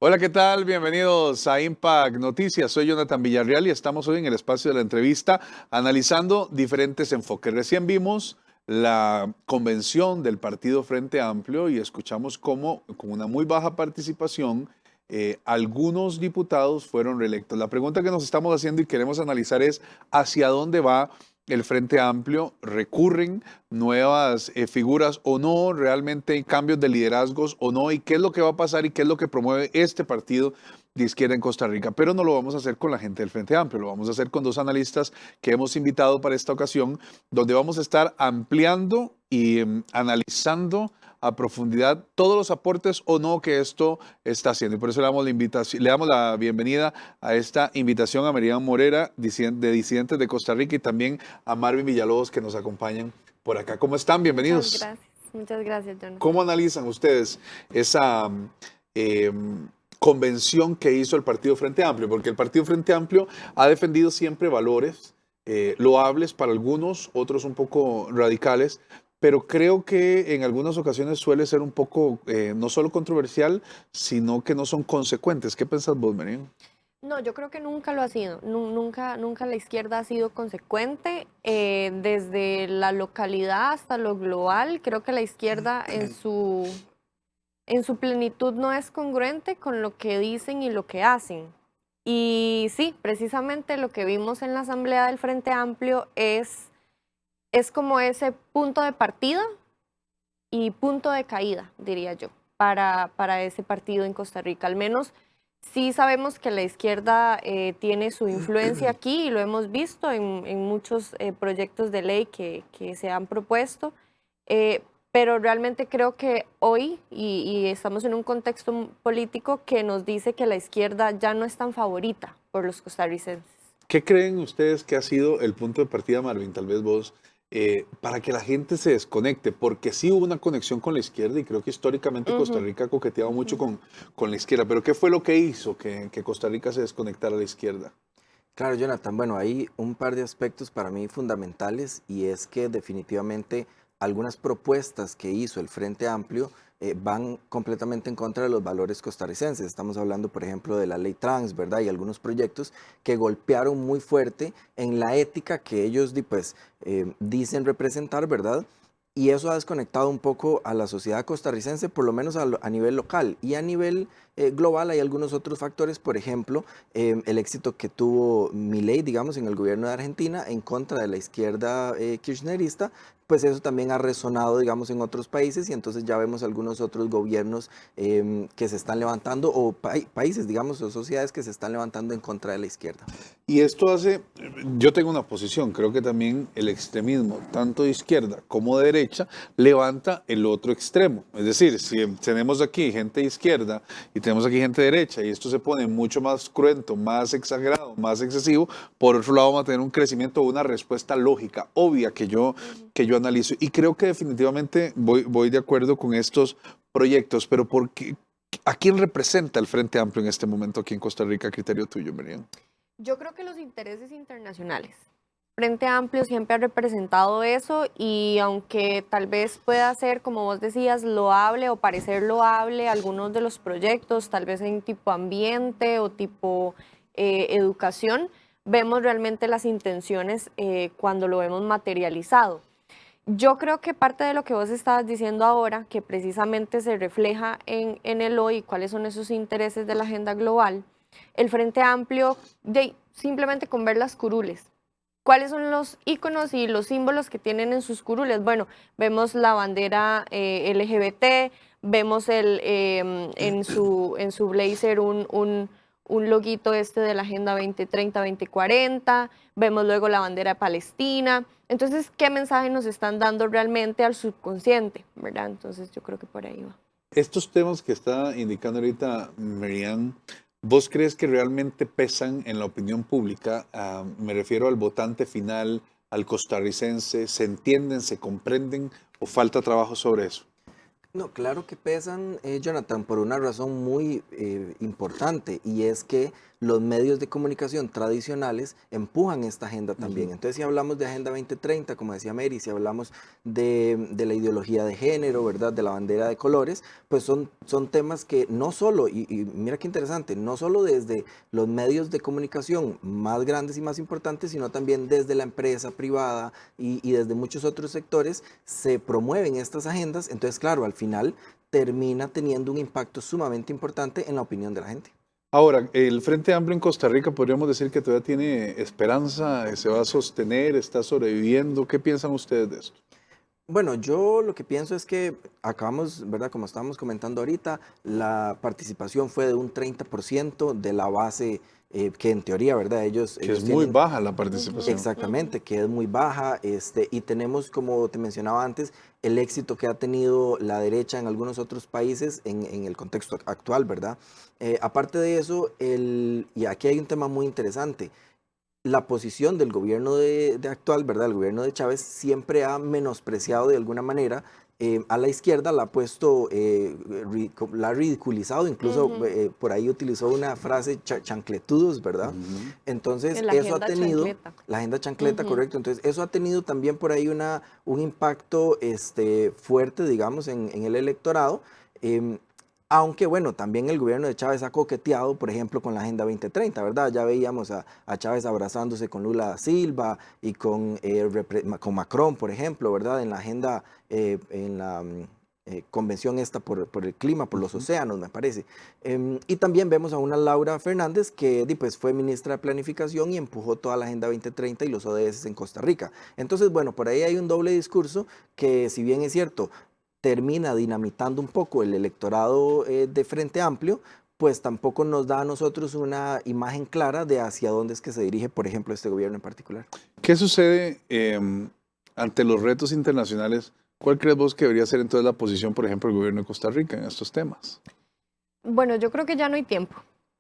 Hola, ¿qué tal? Bienvenidos a Impact Noticias. Soy Jonathan Villarreal y estamos hoy en el espacio de la entrevista analizando diferentes enfoques. Recién vimos la convención del Partido Frente Amplio y escuchamos cómo, con una muy baja participación, algunos diputados fueron reelectos. La pregunta que nos estamos haciendo y queremos analizar es hacia dónde va el Frente Amplio. ¿Recurren nuevas figuras o no? ¿Realmente hay cambios de liderazgos o no? ¿Y qué es lo que va a pasar y qué es lo que promueve este partido de izquierda en Costa Rica? Pero no lo vamos a hacer con la gente del Frente Amplio, lo vamos a hacer con dos analistas que hemos invitado para esta ocasión, donde vamos a estar ampliando y analizando a profundidad todos los aportes o no que esto está haciendo. Y por eso le damos la invitación, le damos la bienvenida a esta invitación a Miriam Morera, de Disidentes de Costa Rica, y también a Marvin Villalobos, que nos acompañan por acá. ¿Cómo están? Bienvenidos. Muchas gracias, ¿Cómo Jonathan. analizan ustedes esa eh, convención que hizo el Partido Frente Amplio? Porque el Partido Frente Amplio ha defendido siempre valores loables para algunos, otros un poco radicales, pero creo que en algunas ocasiones suele ser un poco no solo controversial, sino que no son consecuentes. ¿Qué pensás vos, Marín? No, yo creo que nunca lo ha sido. Nunca la izquierda ha sido consecuente. Desde la localidad hasta lo global, creo que la izquierda en su plenitud no es congruente con lo que dicen y lo que hacen. Y sí, precisamente lo que vimos en la Asamblea del Frente Amplio es como ese punto de partida y punto de caída, diría yo, para ese partido en Costa Rica. Al menos sí sabemos que la izquierda tiene su influencia aquí y lo hemos visto en muchos proyectos de ley que se han propuesto, eh, pero realmente creo que hoy, y estamos en un contexto político que nos dice que la izquierda ya no es tan favorita por los costarricenses. ¿Qué creen ustedes que ha sido el punto de partida, Marvin? Tal vez vos, para que la gente se desconecte, porque sí hubo una conexión con la izquierda y creo que históricamente Costa Ujú, Rica ha coqueteado mucho ujú. con la izquierda, pero ¿qué fue lo que hizo que Costa Rica se desconectara a la izquierda? Claro, Jonathan. Bueno, hay un par de aspectos para mí fundamentales y es que definitivamente algunas propuestas que hizo el Frente Amplio van completamente en contra de los valores costarricenses. Estamos hablando, por ejemplo, de la ley trans, ¿verdad? Y algunos proyectos que golpearon muy fuerte en la ética que ellos pues, dicen representar, ¿verdad? Y eso ha desconectado un poco a la sociedad costarricense, por lo menos a nivel local. Y a nivel global hay algunos otros factores, por ejemplo, el éxito que tuvo Milei, digamos, en el gobierno de Argentina en contra de la izquierda kirchnerista, pues eso también ha resonado, digamos, en otros países y entonces ya vemos algunos otros gobiernos que se están levantando o países, digamos, o sociedades que se están levantando en contra de la izquierda. Y esto hace, yo tengo una posición, creo que también el extremismo, tanto de izquierda como de derecha, levanta el otro extremo. Es decir, si tenemos aquí gente de izquierda y tenemos aquí gente de derecha y esto se pone mucho más cruento, más exagerado, más excesivo, por otro lado vamos a tener un crecimiento, una respuesta lógica, obvia Ujú. que yo analizo. Y creo que definitivamente voy de acuerdo con estos proyectos, pero ¿a quién representa el Frente Amplio en este momento aquí en Costa Rica, a criterio tuyo, Miriam? Yo creo que los intereses internacionales. Frente Amplio siempre ha representado eso y aunque tal vez pueda ser, como vos decías, loable o parecer loable algunos de los proyectos, tal vez en tipo ambiente o tipo educación, vemos realmente las intenciones cuando lo vemos materializado. Yo creo que parte de lo que vos estabas diciendo ahora, que precisamente se refleja en el hoy, cuáles son esos intereses de la agenda global, el Frente Amplio, simplemente con ver las curules. ¿Cuáles son los iconos y los símbolos que tienen en sus curules? Bueno, vemos la bandera LGBT, vemos en su blazer un loguito este de la Agenda 2030-2040, vemos luego la bandera de Palestina. Entonces, ¿qué mensaje nos están dando realmente al subconsciente? ¿Verdad? Entonces, yo creo que por ahí va. Estos temas que está indicando ahorita Merian, ¿vos crees que realmente pesan en la opinión pública? Me refiero al votante final, al costarricense. ¿Se entienden, se comprenden o falta trabajo sobre eso? No, claro que pesan, Jonathan, por una razón muy importante, y es que los medios de comunicación tradicionales empujan esta agenda también. Entonces, si hablamos de Agenda 2030, como decía Mary, si hablamos de la ideología de género, ¿verdad? De la bandera de colores, pues son temas que no solo, y mira qué interesante, no solo desde los medios de comunicación más grandes y más importantes, sino también desde la empresa privada y desde muchos otros sectores se promueven estas agendas. Entonces, claro, al final termina teniendo un impacto sumamente importante en la opinión de la gente. Ahora, el Frente Amplio en Costa Rica podríamos decir que todavía tiene esperanza, se va a sostener, está sobreviviendo. ¿Qué piensan ustedes de esto? Bueno, yo lo que pienso es que acabamos, ¿verdad? Como estábamos comentando ahorita, la participación fue de un 30% de la base que en teoría, ¿verdad? Que Ellos es muy tienen. baja la participación. Exactamente, que es muy baja, y tenemos, como te mencionaba antes, el éxito que ha tenido la derecha en algunos otros países en el contexto actual, ¿verdad? Aparte de eso, y aquí hay un tema muy interesante, la posición del gobierno de actual, ¿verdad? El gobierno de Chávez siempre ha menospreciado de alguna manera a la izquierda, la ha puesto, la ha ridiculizado, incluso por ahí utilizó una frase, chancletudos, ¿verdad? Ujú. Entonces, En la eso ha agenda tenido, chancleta. la agenda chancleta, Ujú. correcto, entonces eso ha tenido también por ahí un impacto fuerte, digamos, en el electorado. em, Aunque bueno, también el gobierno de Chávez ha coqueteado, por ejemplo, con la Agenda 2030, ¿verdad? Ya veíamos a Chávez abrazándose con Lula da Silva y con Macron, por ejemplo, ¿verdad? En la agenda, en la convención esta por el clima, por los Ujú. océanos, me parece. Y también vemos a una Laura Fernández que pues, fue ministra de Planificación y empujó toda la Agenda 2030 y los ODS en Costa Rica. Entonces, bueno, por ahí hay un doble discurso que, si bien es cierto, termina dinamitando un poco el electorado de Frente Amplio, pues tampoco nos da a nosotros una imagen clara de hacia dónde es que se dirige, por ejemplo, este gobierno en particular. ¿Qué sucede ante los retos internacionales? ¿Cuál crees vos que debería ser entonces la posición, por ejemplo, del gobierno de Costa Rica en estos temas? Bueno, yo creo que ya no hay tiempo.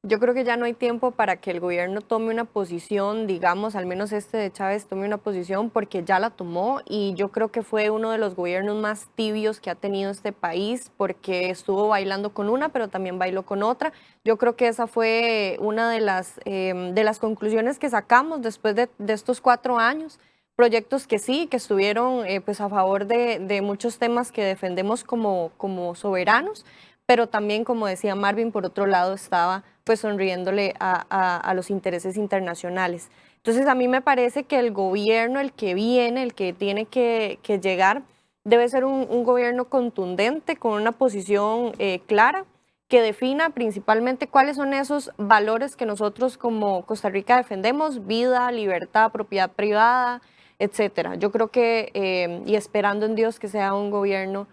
Yo creo que ya no hay tiempo para que el gobierno tome una posición, digamos, al menos este de Chávez tome una posición, porque ya la tomó, y yo creo que fue uno de los gobiernos más tibios que ha tenido este país, porque estuvo bailando con una, pero también bailó con otra. Yo creo que esa fue una de las conclusiones que sacamos después de estos 4 años. Proyectos que sí, que estuvieron pues a favor de muchos temas que defendemos como soberanos, pero también, como decía Marvin, por otro lado estaba pues sonriéndole a los intereses internacionales. Entonces, a mí me parece que el gobierno, el que viene, el que tiene que llegar, debe ser un gobierno contundente, con una posición clara, que defina principalmente cuáles son esos valores que nosotros como Costa Rica defendemos: vida, libertad, propiedad privada, etcétera. Yo creo que, y esperando en Dios, que sea un gobierno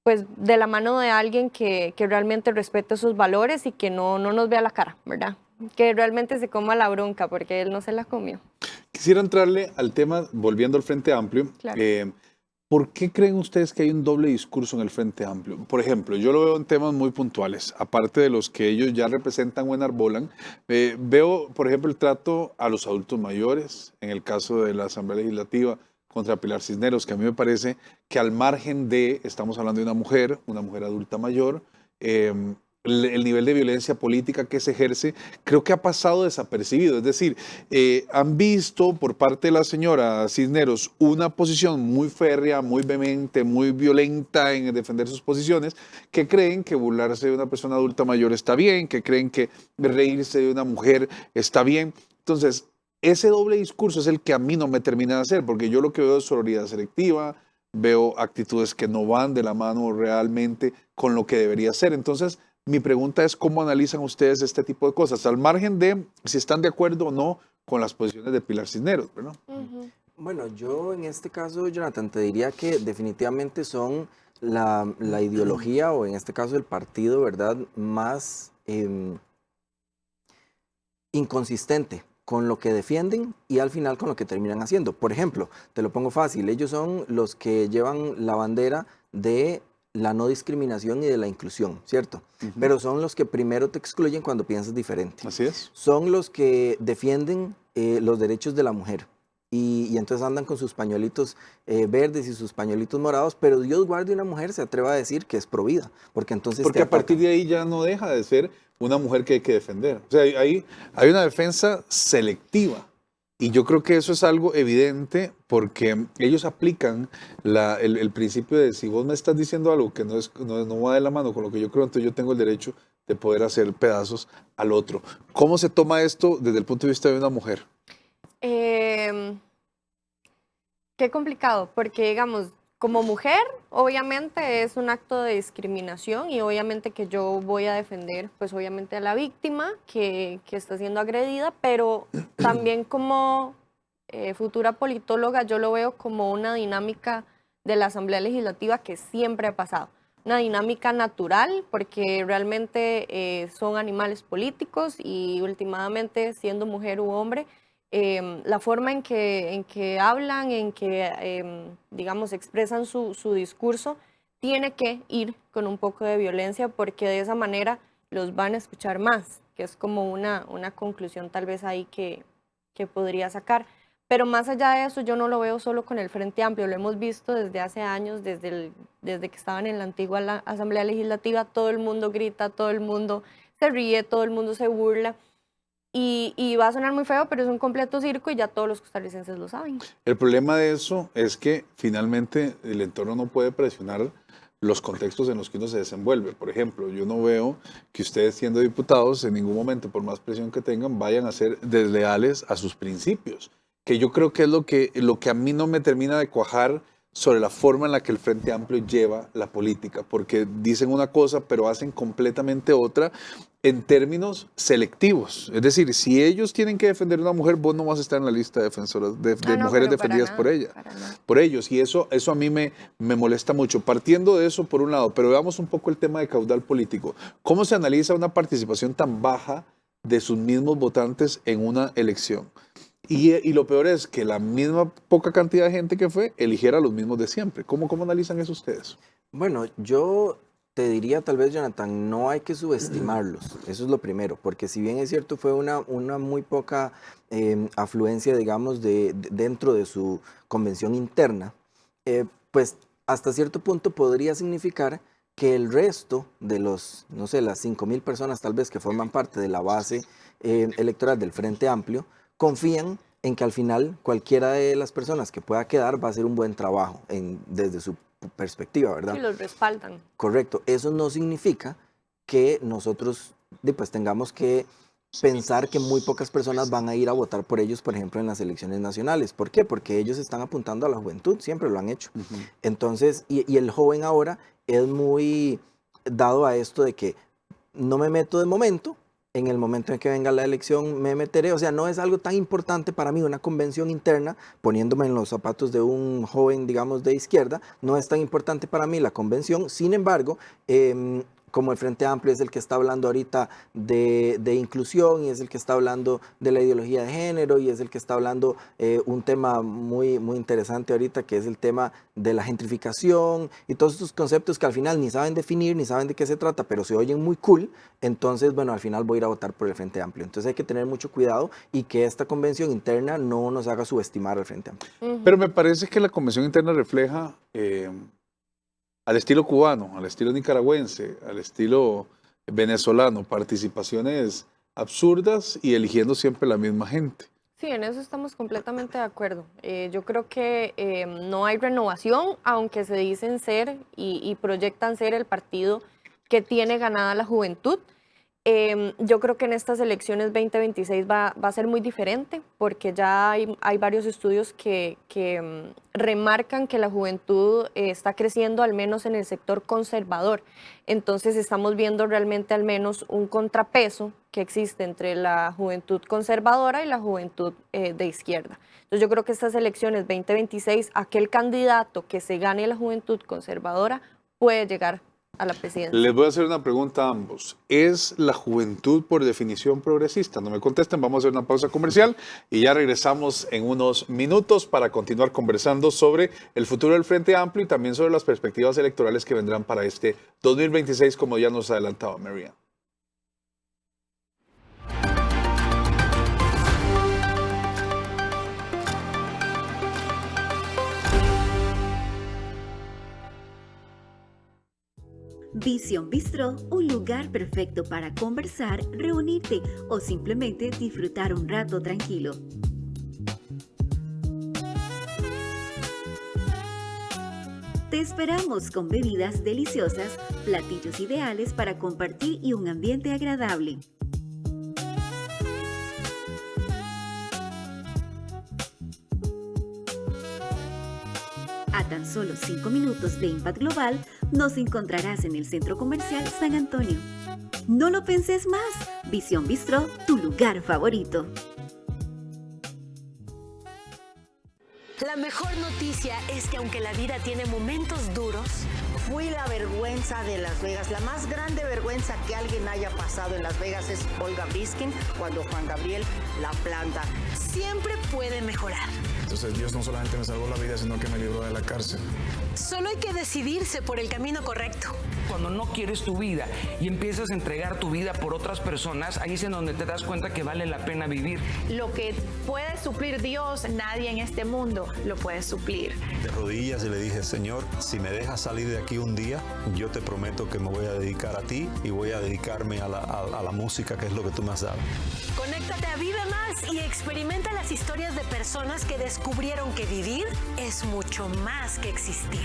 pues de la mano de alguien que realmente respete esos valores y que no nos vea la cara, ¿verdad? Que realmente se coma la bronca, porque él no se la comió. Quisiera entrarle al tema, volviendo al Frente Amplio. Claro. ¿Por qué creen ustedes que hay un doble discurso en el Frente Amplio? Por ejemplo, yo lo veo en temas muy puntuales, aparte de los que ellos ya representan o enarbolan. Veo, por ejemplo, el trato a los adultos mayores, en el caso de la Asamblea Legislativa contra Pilar Cisneros, que a mí me parece que al margen de, estamos hablando de una mujer adulta mayor, el nivel de violencia política que se ejerce, creo que ha pasado desapercibido. Es decir, han visto por parte de la señora Cisneros una posición muy férrea, muy vehemente, muy violenta en defender sus posiciones, que creen que burlarse de una persona adulta mayor está bien, que creen que reírse de una mujer está bien. Entonces, ese doble discurso es el que a mí no me termina de hacer, porque yo lo que veo es sororidad selectiva, veo actitudes que no van de la mano realmente con lo que debería ser. Entonces, mi pregunta es cómo analizan ustedes este tipo de cosas, al margen de si están de acuerdo o no con las posiciones de Pilar Cisneros, ¿verdad? Ujú. Bueno, yo en este caso, Jonathan, te diría que definitivamente son la ideología, o en este caso el partido, ¿verdad?, más inconsistente con lo que defienden y al final con lo que terminan haciendo. Por ejemplo, te lo pongo fácil, ellos son los que llevan la bandera de la no discriminación y de la inclusión, ¿cierto? Ujú. Pero son los que primero te excluyen cuando piensas diferente. Así es. Son los que defienden los derechos de la mujer. y entonces andan con sus pañuelitos verdes y sus pañuelitos morados, pero Dios guarde una mujer se atreva a decir que es provida, porque entonces Porque te a partir atacan. de ahí ya no deja de ser una mujer que hay que defender. O sea, hay una defensa selectiva. Y yo creo que eso es algo evidente porque ellos aplican el principio de si vos me estás diciendo algo que no va de la mano con lo que yo creo, entonces yo tengo el derecho de poder hacer pedazos al otro. ¿Cómo se toma esto desde el punto de vista de una mujer? Qué complicado, porque digamos, como mujer, obviamente es un acto de discriminación y obviamente que yo voy a defender, pues obviamente a la víctima que está siendo agredida, pero también como futura politóloga yo lo veo como una dinámica de la Asamblea Legislativa que siempre ha pasado. Una dinámica natural, porque realmente son animales políticos y últimamente, siendo mujer u hombre, la forma en que hablan, en que, digamos, expresan su discurso, tiene que ir con un poco de violencia porque de esa manera los van a escuchar más, que es como una conclusión tal vez ahí que podría sacar. Pero más allá de eso, yo no lo veo solo con el Frente Amplio, lo hemos visto desde hace años, desde que estaban en la antigua Asamblea Legislativa, todo el mundo grita, todo el mundo se ríe, todo el mundo se burla. Y va a sonar muy feo, pero es un completo circo y ya todos los costarricenses lo saben. El problema de eso es que finalmente el entorno no puede presionar los contextos en los que uno se desenvuelve. Por ejemplo, yo no veo que ustedes siendo diputados en ningún momento, por más presión que tengan, vayan a ser desleales a sus principios, que yo creo que es lo que a mí no me termina de cuajar sobre la forma en la que el Frente Amplio lleva la política, porque dicen una cosa pero hacen completamente otra en términos selectivos. Es decir, si ellos tienen que defender a una mujer, vos no vas a estar en la lista de defensoras de No, mujeres pero para defendidas nada, por ella, para nada. por ellos, y eso a mí me molesta mucho. Partiendo de eso por un lado, pero veamos un poco el tema de caudal político. ¿Cómo se analiza una participación tan baja de sus mismos votantes en una elección? Y lo peor es que la misma poca cantidad de gente que fue eligiera a los mismos de siempre. ¿Cómo analizan eso ustedes? Bueno, yo te diría tal vez, Jonathan, no hay que subestimarlos, eso es lo primero, porque si bien es cierto fue una muy poca afluencia, digamos, dentro de su convención interna, pues hasta cierto punto podría significar que el resto de los, no sé, las 5,000 personas tal vez que forman parte de la base electoral del Frente Amplio, confían en que al final cualquiera de las personas que pueda quedar va a hacer un buen trabajo desde su perspectiva, ¿verdad? Sí, los respaldan. Correcto. Eso no significa que nosotros pues, tengamos que pensar que muy pocas personas van a ir a votar por ellos, por ejemplo, en las elecciones nacionales. ¿Por qué? Porque ellos están apuntando a la juventud, siempre lo han hecho. Entonces, y el joven ahora es muy dado a esto de que no me meto de momento, en el momento en que venga la elección me meteré, o sea, no es algo tan importante para mí una convención interna, poniéndome en los zapatos de un joven, digamos, de izquierda, no es tan importante para mí la convención, sin embargo, como el Frente Amplio es el que está hablando ahorita de inclusión y es el que está hablando de la ideología de género y es el que está hablando un tema muy interesante ahorita que es el tema de la gentrificación y todos estos conceptos que al final ni saben definir, ni saben de qué se trata, pero se oyen muy cool, entonces bueno, al final voy a ir a votar por el Frente Amplio. Entonces hay que tener mucho cuidado y que esta convención interna no nos haga subestimar al Frente Amplio. Pero me parece que la convención interna refleja al estilo cubano, al estilo nicaragüense, al estilo venezolano, participaciones absurdas y eligiendo siempre la misma gente. Sí, en eso estamos completamente de acuerdo. Yo creo que no hay renovación, aunque se dicen ser y proyectan ser el partido que tiene ganada la juventud. Yo creo que en estas elecciones 2026 va a ser muy diferente porque ya hay varios estudios que remarcan que la juventud está creciendo al menos en el sector conservador. Entonces estamos viendo realmente al menos un contrapeso que existe entre la juventud conservadora y la juventud de izquierda. Entonces yo creo que estas elecciones 2026, aquel candidato que se gane la juventud conservadora puede llegar a la presidencia. Les voy a hacer una pregunta a ambos. ¿Es la juventud por definición progresista? No me contesten, vamos a hacer una pausa comercial y ya regresamos en unos minutos para continuar conversando sobre el futuro del Frente Amplio y también sobre las perspectivas electorales que vendrán para este 2026, como ya nos adelantaba Marianne. Visión Bistró, un lugar perfecto para conversar, reunirte o simplemente disfrutar un rato tranquilo. Te esperamos con bebidas deliciosas, platillos ideales para compartir y un ambiente agradable. A tan solo 5 minutos de Impact Global, nos encontrarás en el Centro Comercial San Antonio. No lo penses más, Visión Bistró, tu lugar favorito. La mejor noticia es que aunque la vida tiene momentos duros, fui la vergüenza de Las Vegas. La más grande vergüenza que alguien haya pasado en Las Vegas es Olga Briskin cuando Juan Gabriel la planta. siempre puede mejorar. Entonces Dios no solamente me salvó la vida, sino que me libró de la cárcel. Solo hay que decidirse por el camino correcto. Cuando no quieres tu vida y empiezas a entregar tu vida por otras personas, ahí es en donde te das cuenta que vale la pena vivir. Lo que puede suplir Dios, nadie en este mundo lo puede suplir. De rodillas y le dije, Señor, si me dejas salir de aquí un día, yo te prometo que me voy a dedicar a ti y voy a dedicarme a la música, que es lo que tú me has dado. Conéctate a Vive Más y experimenta las historias de personas que descubrieron que vivir es mucho más que existir.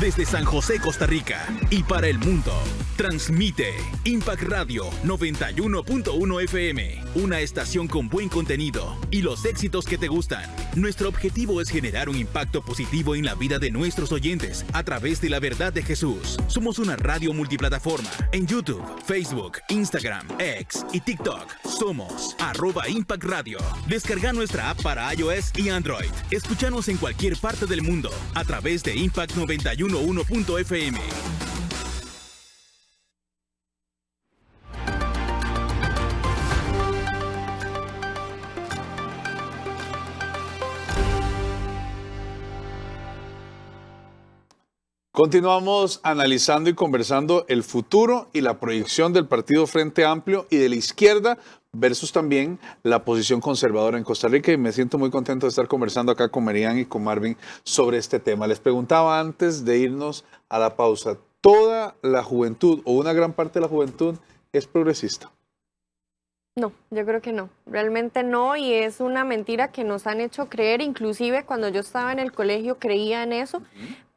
Desde San José, Costa Rica y para el mundo, transmite Impact Radio 91.1 FM, una estación con buen contenido y los éxitos que te gustan. Nuestro objetivo es generar un impacto positivo en la vida de nuestros oyentes a través de la verdad de Jesús. Somos una radio multiplataforma en YouTube, Facebook, Instagram, X y TikTok. Somos @Impact Radio. Descarga nuestra app para iOS y Android. Escúchanos en cualquier parte del mundo a través de Impact 91.1 FM. Continuamos analizando y conversando el futuro y la proyección del Partido Frente Amplio y de la izquierda versus también la posición conservadora en Costa Rica, y me siento muy contento de estar conversando acá con Marian y con Marvin sobre este tema. Les preguntaba antes de irnos a la pausa, ¿toda la juventud o una gran parte de la juventud es progresista? No, yo creo que no, realmente no, y es una mentira que nos han hecho creer. Inclusive cuando yo estaba en el colegio creía en eso,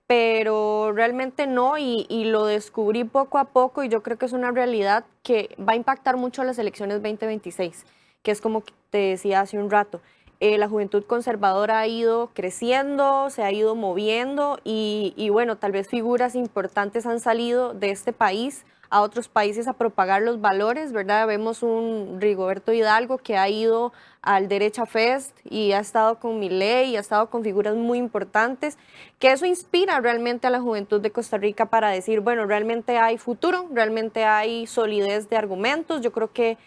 pero realmente no, y lo descubrí poco a poco, y yo creo que es una realidad que va a impactar mucho las elecciones 2026, que es como te decía hace un rato. La juventud conservadora ha ido creciendo, se ha ido moviendo, y bueno, tal vez figuras importantes han salido de este país a otros países a propagar los valores, ¿verdad? Vemos un Rigoberto Hidalgo que ha ido al Derecha Fest y ha estado con Milei y ha estado con figuras muy importantes, que eso inspira realmente a la juventud de Costa Rica para decir, bueno, realmente hay futuro, realmente hay solidez de argumentos. Yo creo que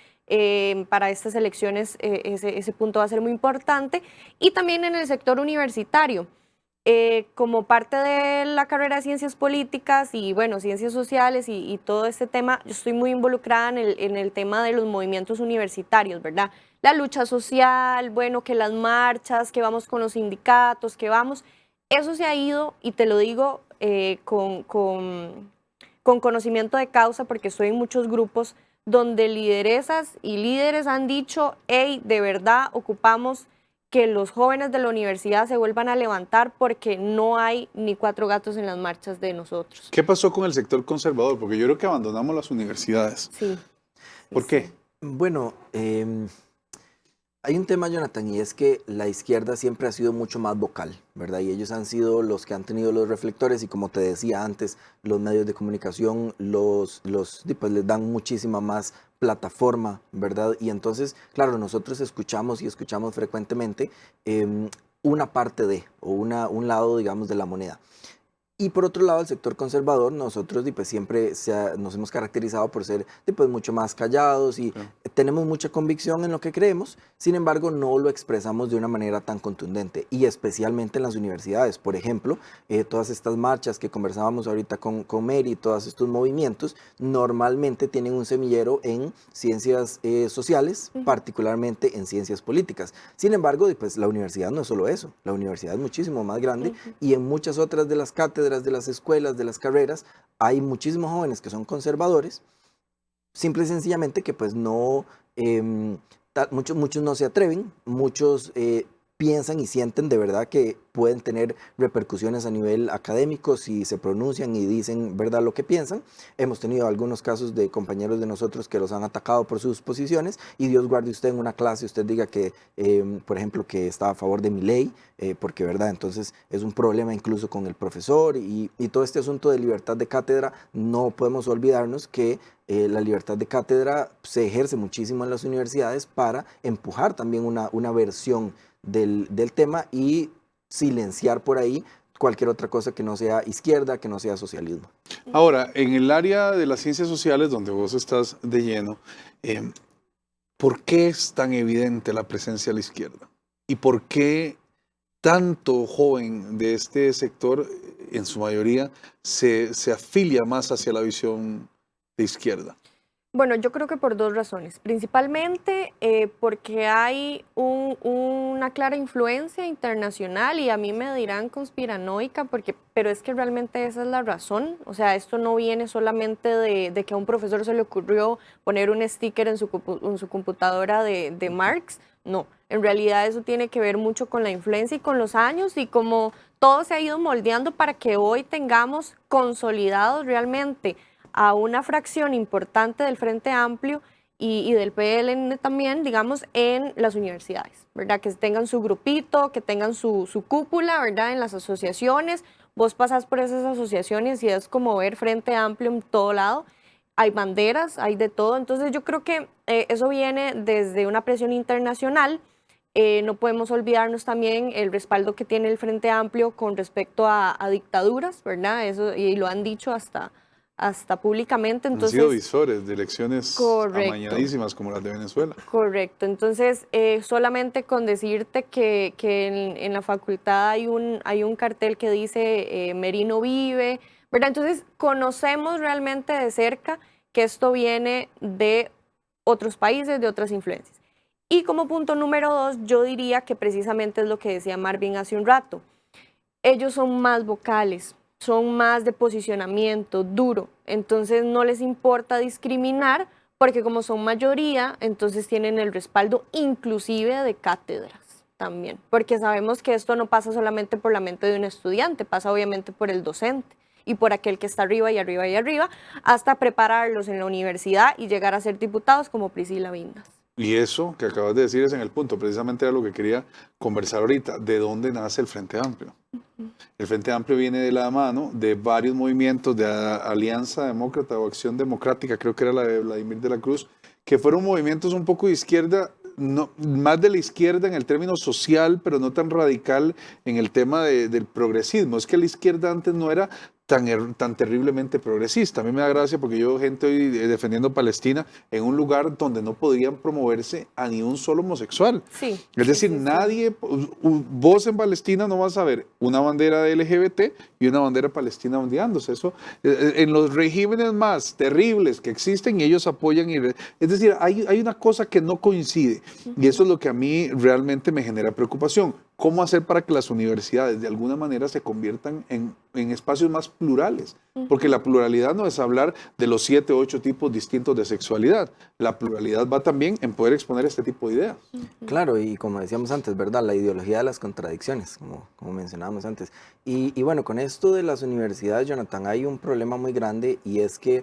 para estas elecciones ese punto va a ser muy importante. Y también en el sector universitario. Como parte de la carrera de Ciencias Políticas y, bueno, Ciencias Sociales y todo este tema, yo estoy muy involucrada en el tema de los movimientos universitarios, ¿verdad? La lucha social, bueno, que las marchas, que vamos con los sindicatos, que vamos. Eso se ha ido, y te lo digo con conocimiento de causa, porque estoy en muchos grupos donde lideresas y líderes han dicho, hey, de verdad ocupamos que los jóvenes de la universidad se vuelvan a levantar porque no hay ni 4 gatos en las marchas de nosotros. ¿Qué pasó con el sector conservador? Porque yo creo que abandonamos las universidades. Sí. ¿Por qué? Bueno, hay un tema, Jonathan, y es que la izquierda siempre ha sido mucho más vocal, ¿verdad? Y ellos han sido los que han tenido los reflectores, y como te decía antes, los medios de comunicación pues les dan muchísima más plataforma, ¿verdad? Y entonces, claro, nosotros escuchamos frecuentemente una parte o un lado, digamos, de la moneda. Y por otro lado, el sector conservador, nosotros pues, siempre nos hemos caracterizado por ser pues, mucho más callados y tenemos mucha convicción en lo que creemos, sin embargo, no lo expresamos de una manera tan contundente, y especialmente en las universidades. Por ejemplo, todas estas marchas que conversábamos ahorita con Mary, todos estos movimientos, normalmente tienen un semillero en ciencias sociales, particularmente en ciencias políticas. Sin embargo, pues, la universidad no es solo eso, la universidad es muchísimo más grande, y en muchas otras de las cátedras cátedras, de las escuelas, de las carreras, hay muchísimos jóvenes que son conservadores, simple y sencillamente que pues no, muchos no se atreven, muchos piensan y sienten de verdad que pueden tener repercusiones a nivel académico si se pronuncian y dicen verdad lo que piensan. Hemos tenido algunos casos de compañeros de nosotros que los han atacado por sus posiciones, y Dios guarde usted en una clase, usted diga que, por ejemplo, que está a favor de Milei, porque verdad, entonces es un problema incluso con el profesor y todo este asunto de libertad de cátedra. No podemos olvidarnos que la libertad de cátedra se ejerce muchísimo en las universidades para empujar también una versión del tema y silenciar por ahí cualquier otra cosa que no sea izquierda, que no sea socialismo. Ahora, en el área de las ciencias sociales, donde vos estás de lleno, ¿por qué es tan evidente la presencia de la izquierda? ¿Y por qué tanto joven de este sector, en su mayoría, se afilia más hacia la visión de izquierda? Bueno, yo creo que por dos razones. Principalmente porque hay una clara influencia internacional, y a mí me dirán conspiranoica, pero es que realmente esa es la razón. O sea, esto no viene solamente de que a un profesor se le ocurrió poner un sticker en su computadora de Marx. No, en realidad eso tiene que ver mucho con la influencia y con los años, y como todo se ha ido moldeando para que hoy tengamos consolidados realmente a una fracción importante del Frente Amplio y del PLN también, digamos, en las universidades, ¿verdad? Que tengan su grupito, que tengan su cúpula, ¿verdad? En las asociaciones, vos pasás por esas asociaciones y es como ver Frente Amplio en todo lado. Hay banderas, hay de todo. Entonces yo creo que eso viene desde una presión internacional. No podemos olvidarnos también el respaldo que tiene el Frente Amplio con respecto a dictaduras, ¿verdad? Eso, y lo han dicho hasta públicamente. Entonces, han sido visores de elecciones correcto, amañadísimas como las de Venezuela. Correcto. Entonces, solamente con decirte que en la facultad hay un cartel que dice Merino vive, ¿verdad? Entonces, conocemos realmente de cerca que esto viene de otros países, de otras influencias. Y como punto número 2, yo diría que precisamente es lo que decía Marvin hace un rato. Ellos son más vocales, son más de posicionamiento duro, entonces no les importa discriminar, porque como son mayoría, entonces tienen el respaldo inclusive de cátedras también, porque sabemos que esto no pasa solamente por la mente de un estudiante, pasa obviamente por el docente y por aquel que está arriba y arriba y arriba, hasta prepararlos en la universidad y llegar a ser diputados como Priscila Vindas. Y eso que acabas de decir es en el punto, precisamente era lo que quería conversar ahorita, ¿de dónde nace el Frente Amplio? El Frente Amplio viene de la mano de varios movimientos de Alianza Demócrata o Acción Democrática, creo que era la de Vladimir de la Cruz, que fueron movimientos un poco de izquierda, no, más de la izquierda en el término social, pero no tan radical en el tema del progresismo. Es que la izquierda antes no era tan terriblemente progresista. A mí me da gracia porque yo veo gente hoy defendiendo Palestina en un lugar donde no podrían promoverse a ni un solo homosexual. Sí, es decir, nadie, vos en Palestina no vas a ver una bandera de LGBT y una bandera palestina ondeándose. Eso, en los regímenes más terribles que existen, y ellos apoyan. Es decir, hay una cosa que no coincide, y eso es lo que a mí realmente me genera preocupación. ¿Cómo hacer para que las universidades de alguna manera se conviertan en espacios más plurales? Porque la pluralidad no es hablar de los 7 o 8 tipos distintos de sexualidad. La pluralidad va también en poder exponer este tipo de ideas. Claro, y como decíamos antes, ¿verdad? La ideología de las contradicciones, como mencionábamos antes. Y bueno, con esto de las universidades, Jonathan, hay un problema muy grande, y es que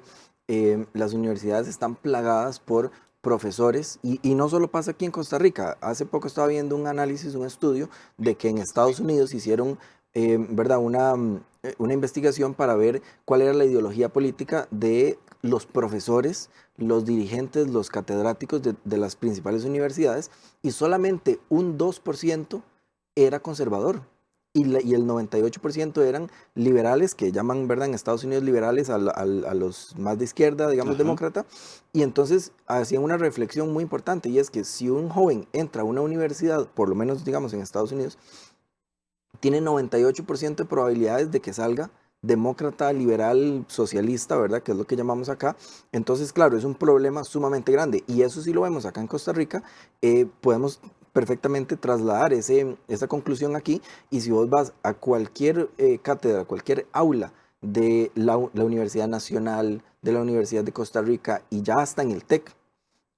las universidades están plagadas por profesores, y no solo pasa aquí en Costa Rica. Hace poco estaba viendo un análisis, un estudio de que en Estados Unidos hicieron ¿verdad? Una investigación para ver cuál era la ideología política de los profesores, los dirigentes, los catedráticos de las principales universidades, y solamente un 2% era conservador. Y el 98% eran liberales, que llaman, ¿verdad?, en Estados Unidos liberales a los más de izquierda, digamos, demócrata. Y entonces hacían una reflexión muy importante, y es que si un joven entra a una universidad, por lo menos, digamos, en Estados Unidos, tiene 98% de probabilidades de que salga demócrata, liberal, socialista, ¿verdad?, que es lo que llamamos acá. Entonces, claro, es un problema sumamente grande, y eso sí lo vemos acá en Costa Rica. Podemos perfectamente trasladar esa conclusión aquí, y si vos vas a cualquier cátedra, cualquier aula de la Universidad Nacional, de la Universidad de Costa Rica y ya hasta en el TEC,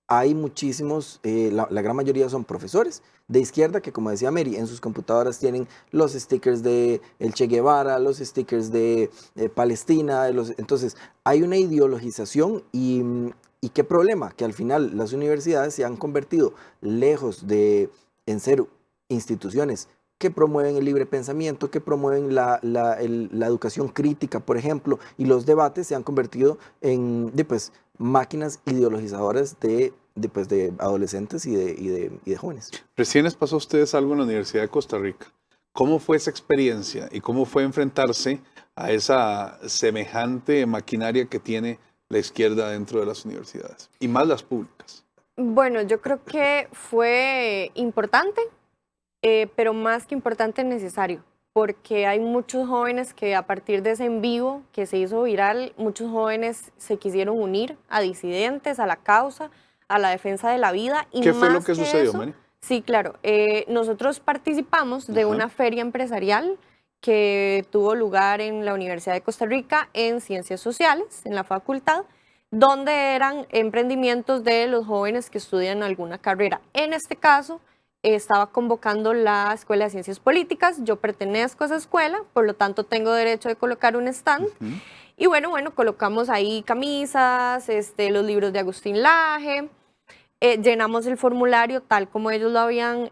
hay muchísimos, la gran mayoría son profesores de izquierda que, como decía Mary, en sus computadoras tienen los stickers de el Che Guevara, los stickers de Palestina, entonces hay una ideologización y qué problema, que al final las universidades se han convertido lejos en ser instituciones que promueven el libre pensamiento, que promueven la educación crítica, por ejemplo, y los debates se han convertido en máquinas ideologizadoras de adolescentes y de jóvenes. Recién les pasó a ustedes algo en la Universidad de Costa Rica. ¿Cómo fue esa experiencia y cómo fue enfrentarse a esa semejante maquinaria que tiene la izquierda dentro de las universidades y más las públicas? Bueno, yo creo que fue importante, pero más que importante, necesario, porque hay muchos jóvenes que a partir de ese en vivo que se hizo viral, muchos jóvenes se quisieron unir a disidentes, a la causa, a la defensa de la vida. Y ¿qué fue más lo que sucedió, eso, Mari? Sí, claro. Nosotros participamos de una feria empresarial que tuvo lugar en la Universidad de Costa Rica en Ciencias Sociales, en la facultad, donde eran emprendimientos de los jóvenes que estudian alguna carrera. En este caso, estaba convocando la Escuela de Ciencias Políticas. Yo pertenezco a esa escuela, por lo tanto tengo derecho de colocar un stand. Y bueno, colocamos ahí camisas, los libros de Agustín Laje, llenamos el formulario tal como ellos lo habían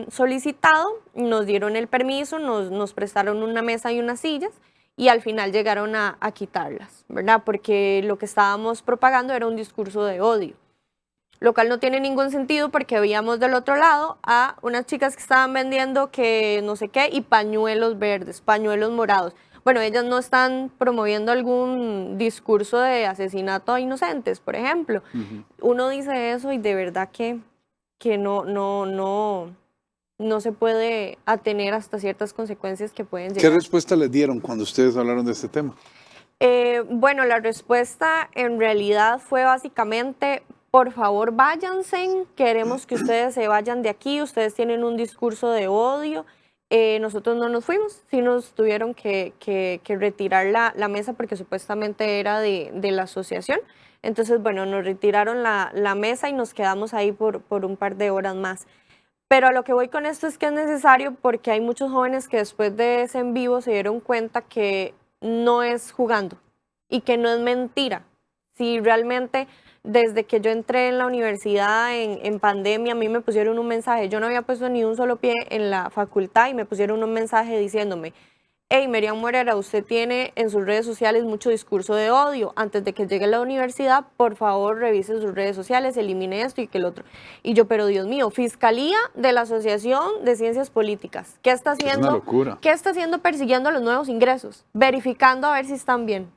solicitado, nos dieron el permiso, nos prestaron una mesa y unas sillas, y al final llegaron a quitarlas, ¿verdad? Porque lo que estábamos propagando era un discurso de odio, lo cual no tiene ningún sentido porque veíamos del otro lado a unas chicas que estaban vendiendo que no sé qué y pañuelos verdes, pañuelos morados. Bueno, ellas no están promoviendo algún discurso de asesinato a inocentes, por ejemplo. Uno dice eso y de verdad que no se puede atener hasta ciertas consecuencias que pueden llegar. ¿Qué respuesta les dieron cuando ustedes hablaron de este tema? Bueno, la respuesta en realidad fue básicamente: por favor, váyanse, queremos que ustedes se vayan de aquí, ustedes tienen un discurso de odio. Nosotros no nos fuimos, sí nos tuvieron que retirar la mesa porque supuestamente era de la asociación. Entonces, bueno, nos retiraron la mesa y nos quedamos ahí por un par de horas más. Pero a lo que voy con esto es que es necesario porque hay muchos jóvenes que después de ese en vivo se dieron cuenta que no es jugando y que no es mentira. Si realmente desde que yo entré en la universidad en pandemia, a mí me pusieron un mensaje. Yo no había puesto ni un solo pie en la facultad y me pusieron un mensaje diciéndome: hey, Miriam Morera, usted tiene en sus redes sociales mucho discurso de odio. Antes de que llegue a la universidad, por favor, revise sus redes sociales, elimine esto y que el otro. Y yo, pero Dios mío, Fiscalía de la Asociación de Ciencias Políticas, ¿qué está haciendo? Es una locura. ¿Qué está haciendo persiguiendo a los nuevos ingresos? Verificando a ver si están bien,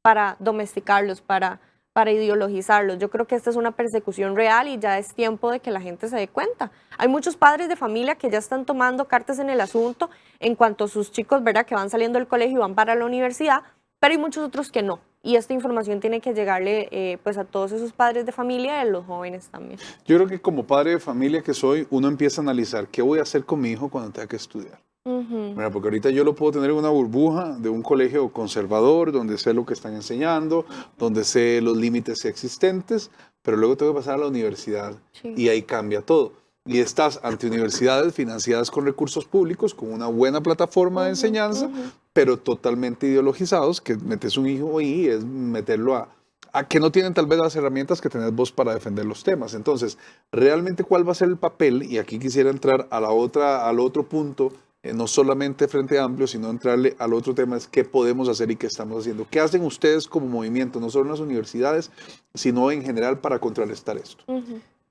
para domesticarlos, para ideologizarlos. Yo creo que esta es una persecución real y ya es tiempo de que la gente se dé cuenta. Hay muchos padres de familia que ya están tomando cartas en el asunto en cuanto a sus chicos, ¿verdad?, que van saliendo del colegio y van para la universidad, pero hay muchos otros que no. Y esta información tiene que llegarle pues a todos esos padres de familia y a los jóvenes también. Yo creo que como padre de familia que soy, uno empieza a analizar qué voy a hacer con mi hijo cuando tenga que estudiar. Mira, porque ahorita yo lo puedo tener en una burbuja de un colegio conservador, donde sé lo que están enseñando, donde sé los límites existentes, pero luego tengo que pasar a la universidad y ahí cambia todo. Y estás ante universidades financiadas con recursos públicos, con una buena plataforma de enseñanza, pero totalmente ideologizados, que metes un hijo ahí es meterlo a que no tienen tal vez las herramientas que tenés vos para defender los temas. Entonces, realmente, ¿cuál va a ser el papel? Y aquí quisiera entrar al otro punto, no solamente Frente Amplio, sino entrarle al otro tema, es qué podemos hacer y qué estamos haciendo. ¿Qué hacen ustedes como movimiento, no solo en las universidades, sino en general para contrarrestar esto?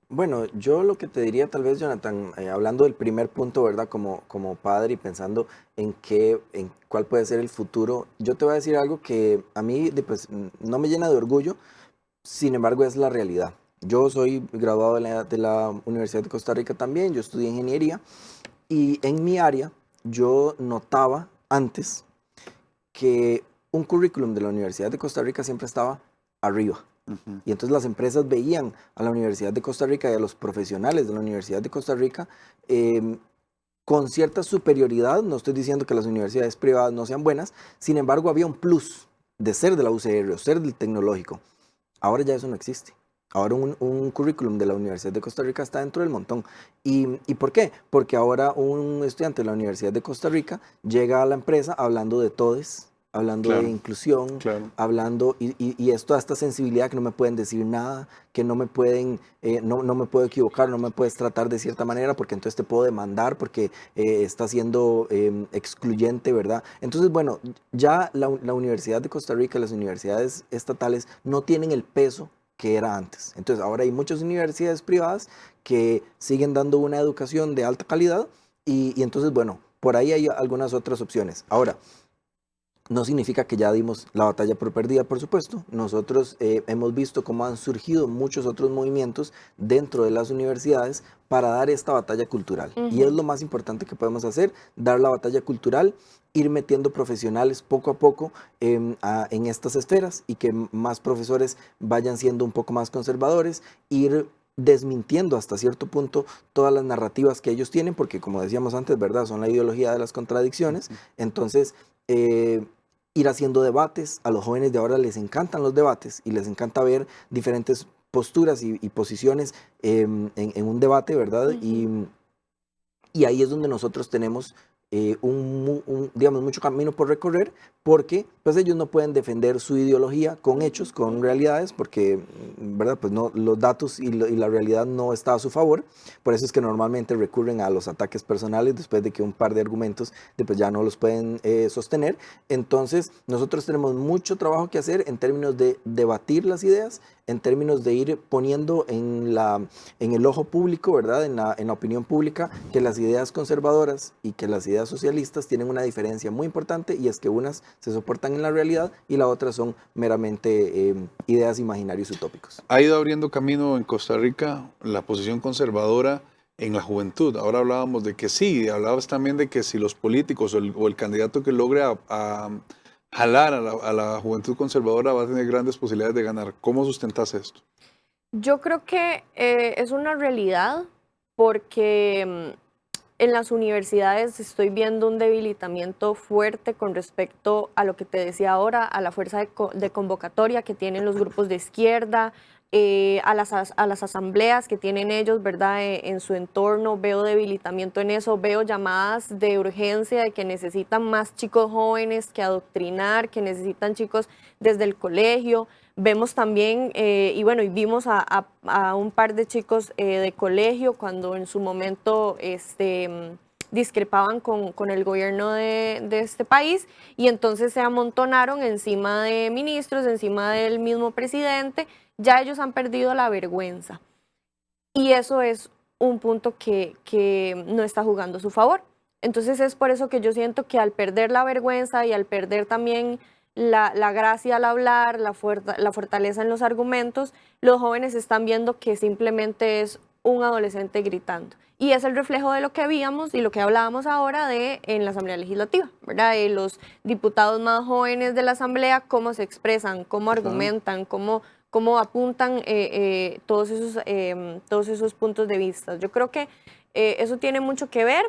Bueno, yo lo que te diría tal vez, Jonathan, hablando del primer punto, ¿verdad? Como padre y pensando en cuál puede ser el futuro, yo te voy a decir algo que a mí pues, no me llena de orgullo, sin embargo es la realidad. Yo soy graduado de la Universidad de Costa Rica también, yo estudié ingeniería y en mi área yo notaba antes que un currículum de la Universidad de Costa Rica siempre estaba arriba. Y entonces las empresas veían a la Universidad de Costa Rica y a los profesionales de la Universidad de Costa Rica con cierta superioridad. No estoy diciendo que las universidades privadas no sean buenas, sin embargo había un plus de ser de la UCR o ser del tecnológico. Ahora ya eso no existe. Ahora un currículum de la Universidad de Costa Rica está dentro del montón. ¿Y por qué? Porque ahora un estudiante de la Universidad de Costa Rica llega a la empresa hablando de todes, hablando de inclusión, hablando, y es toda esta sensibilidad que no me pueden decir nada, que no me pueden, no me puedo equivocar, no me puedes tratar de cierta manera, porque entonces te puedo demandar, porque está siendo excluyente, ¿verdad? Entonces, bueno, ya la Universidad de Costa Rica, las universidades estatales, no tienen el peso que era antes. Entonces, ahora hay muchas universidades privadas que siguen dando una educación de alta calidad, y entonces, bueno, por ahí hay algunas otras opciones. Ahora, no significa que ya dimos la batalla por perdida, por supuesto. Nosotros hemos visto cómo han surgido muchos otros movimientos dentro de las universidades para dar esta batalla cultural. Y es lo más importante que podemos hacer, dar la batalla cultural, ir metiendo profesionales poco a poco en estas esferas, y que más profesores vayan siendo un poco más conservadores, ir desmintiendo hasta cierto punto todas las narrativas que ellos tienen, porque como decíamos antes, ¿verdad? Son la ideología de las contradicciones. Entonces, ir haciendo debates. A los jóvenes de ahora les encantan los debates y les encanta ver diferentes posturas y posiciones en un debate, ¿verdad? Y ahí es donde nosotros tenemos digamos, mucho camino por recorrer, porque pues ellos no pueden defender su ideología con hechos, con realidades, porque, ¿verdad? Pues no, los datos y la realidad no está a su favor. Por eso es que normalmente recurren a los ataques personales después de que un par de argumentos pues ya no los pueden sostener. Entonces, nosotros tenemos mucho trabajo que hacer en términos de debatir las ideas, en términos de ir poniendo en el ojo público, ¿verdad? En la opinión pública, que las ideas conservadoras y que las ideas socialistas tienen una diferencia muy importante, y es que unas se soportan en la realidad y la otra son meramente ideas imaginarios utópicos. Ha ido abriendo camino en Costa Rica la posición conservadora en la juventud. Ahora hablábamos de que sí, hablabas también de que si los políticos o el candidato que logre jalar a la juventud conservadora va a tener grandes posibilidades de ganar. ¿Cómo sustentas esto? Yo creo que es una realidad, porque en las universidades estoy viendo un debilitamiento fuerte con respecto a lo que te decía ahora, a la fuerza de convocatoria que tienen los grupos de izquierda, a las asambleas que tienen ellos, ¿verdad? En su entorno. Veo debilitamiento en eso, veo llamadas de urgencia de que necesitan más chicos jóvenes que adoctrinar, que necesitan chicos desde el colegio. Vemos también, y vimos a un par de chicos de colegio cuando en su momento discrepaban con el gobierno de este país, y entonces se amontonaron encima de ministros, encima del mismo presidente. Ya ellos han perdido la vergüenza, y eso es un punto que no está jugando a su favor. Entonces es por eso que yo siento que al perder la vergüenza y al perder también la gracia al hablar, la fortaleza en los argumentos, los jóvenes están viendo que simplemente es un adolescente gritando. Y es el reflejo de lo que veíamos y lo que hablábamos ahora en la Asamblea Legislativa, ¿verdad? De los diputados más jóvenes de la Asamblea, cómo se expresan, cómo argumentan, cómo apuntan todos esos puntos de vista. Yo creo que eso tiene mucho que ver.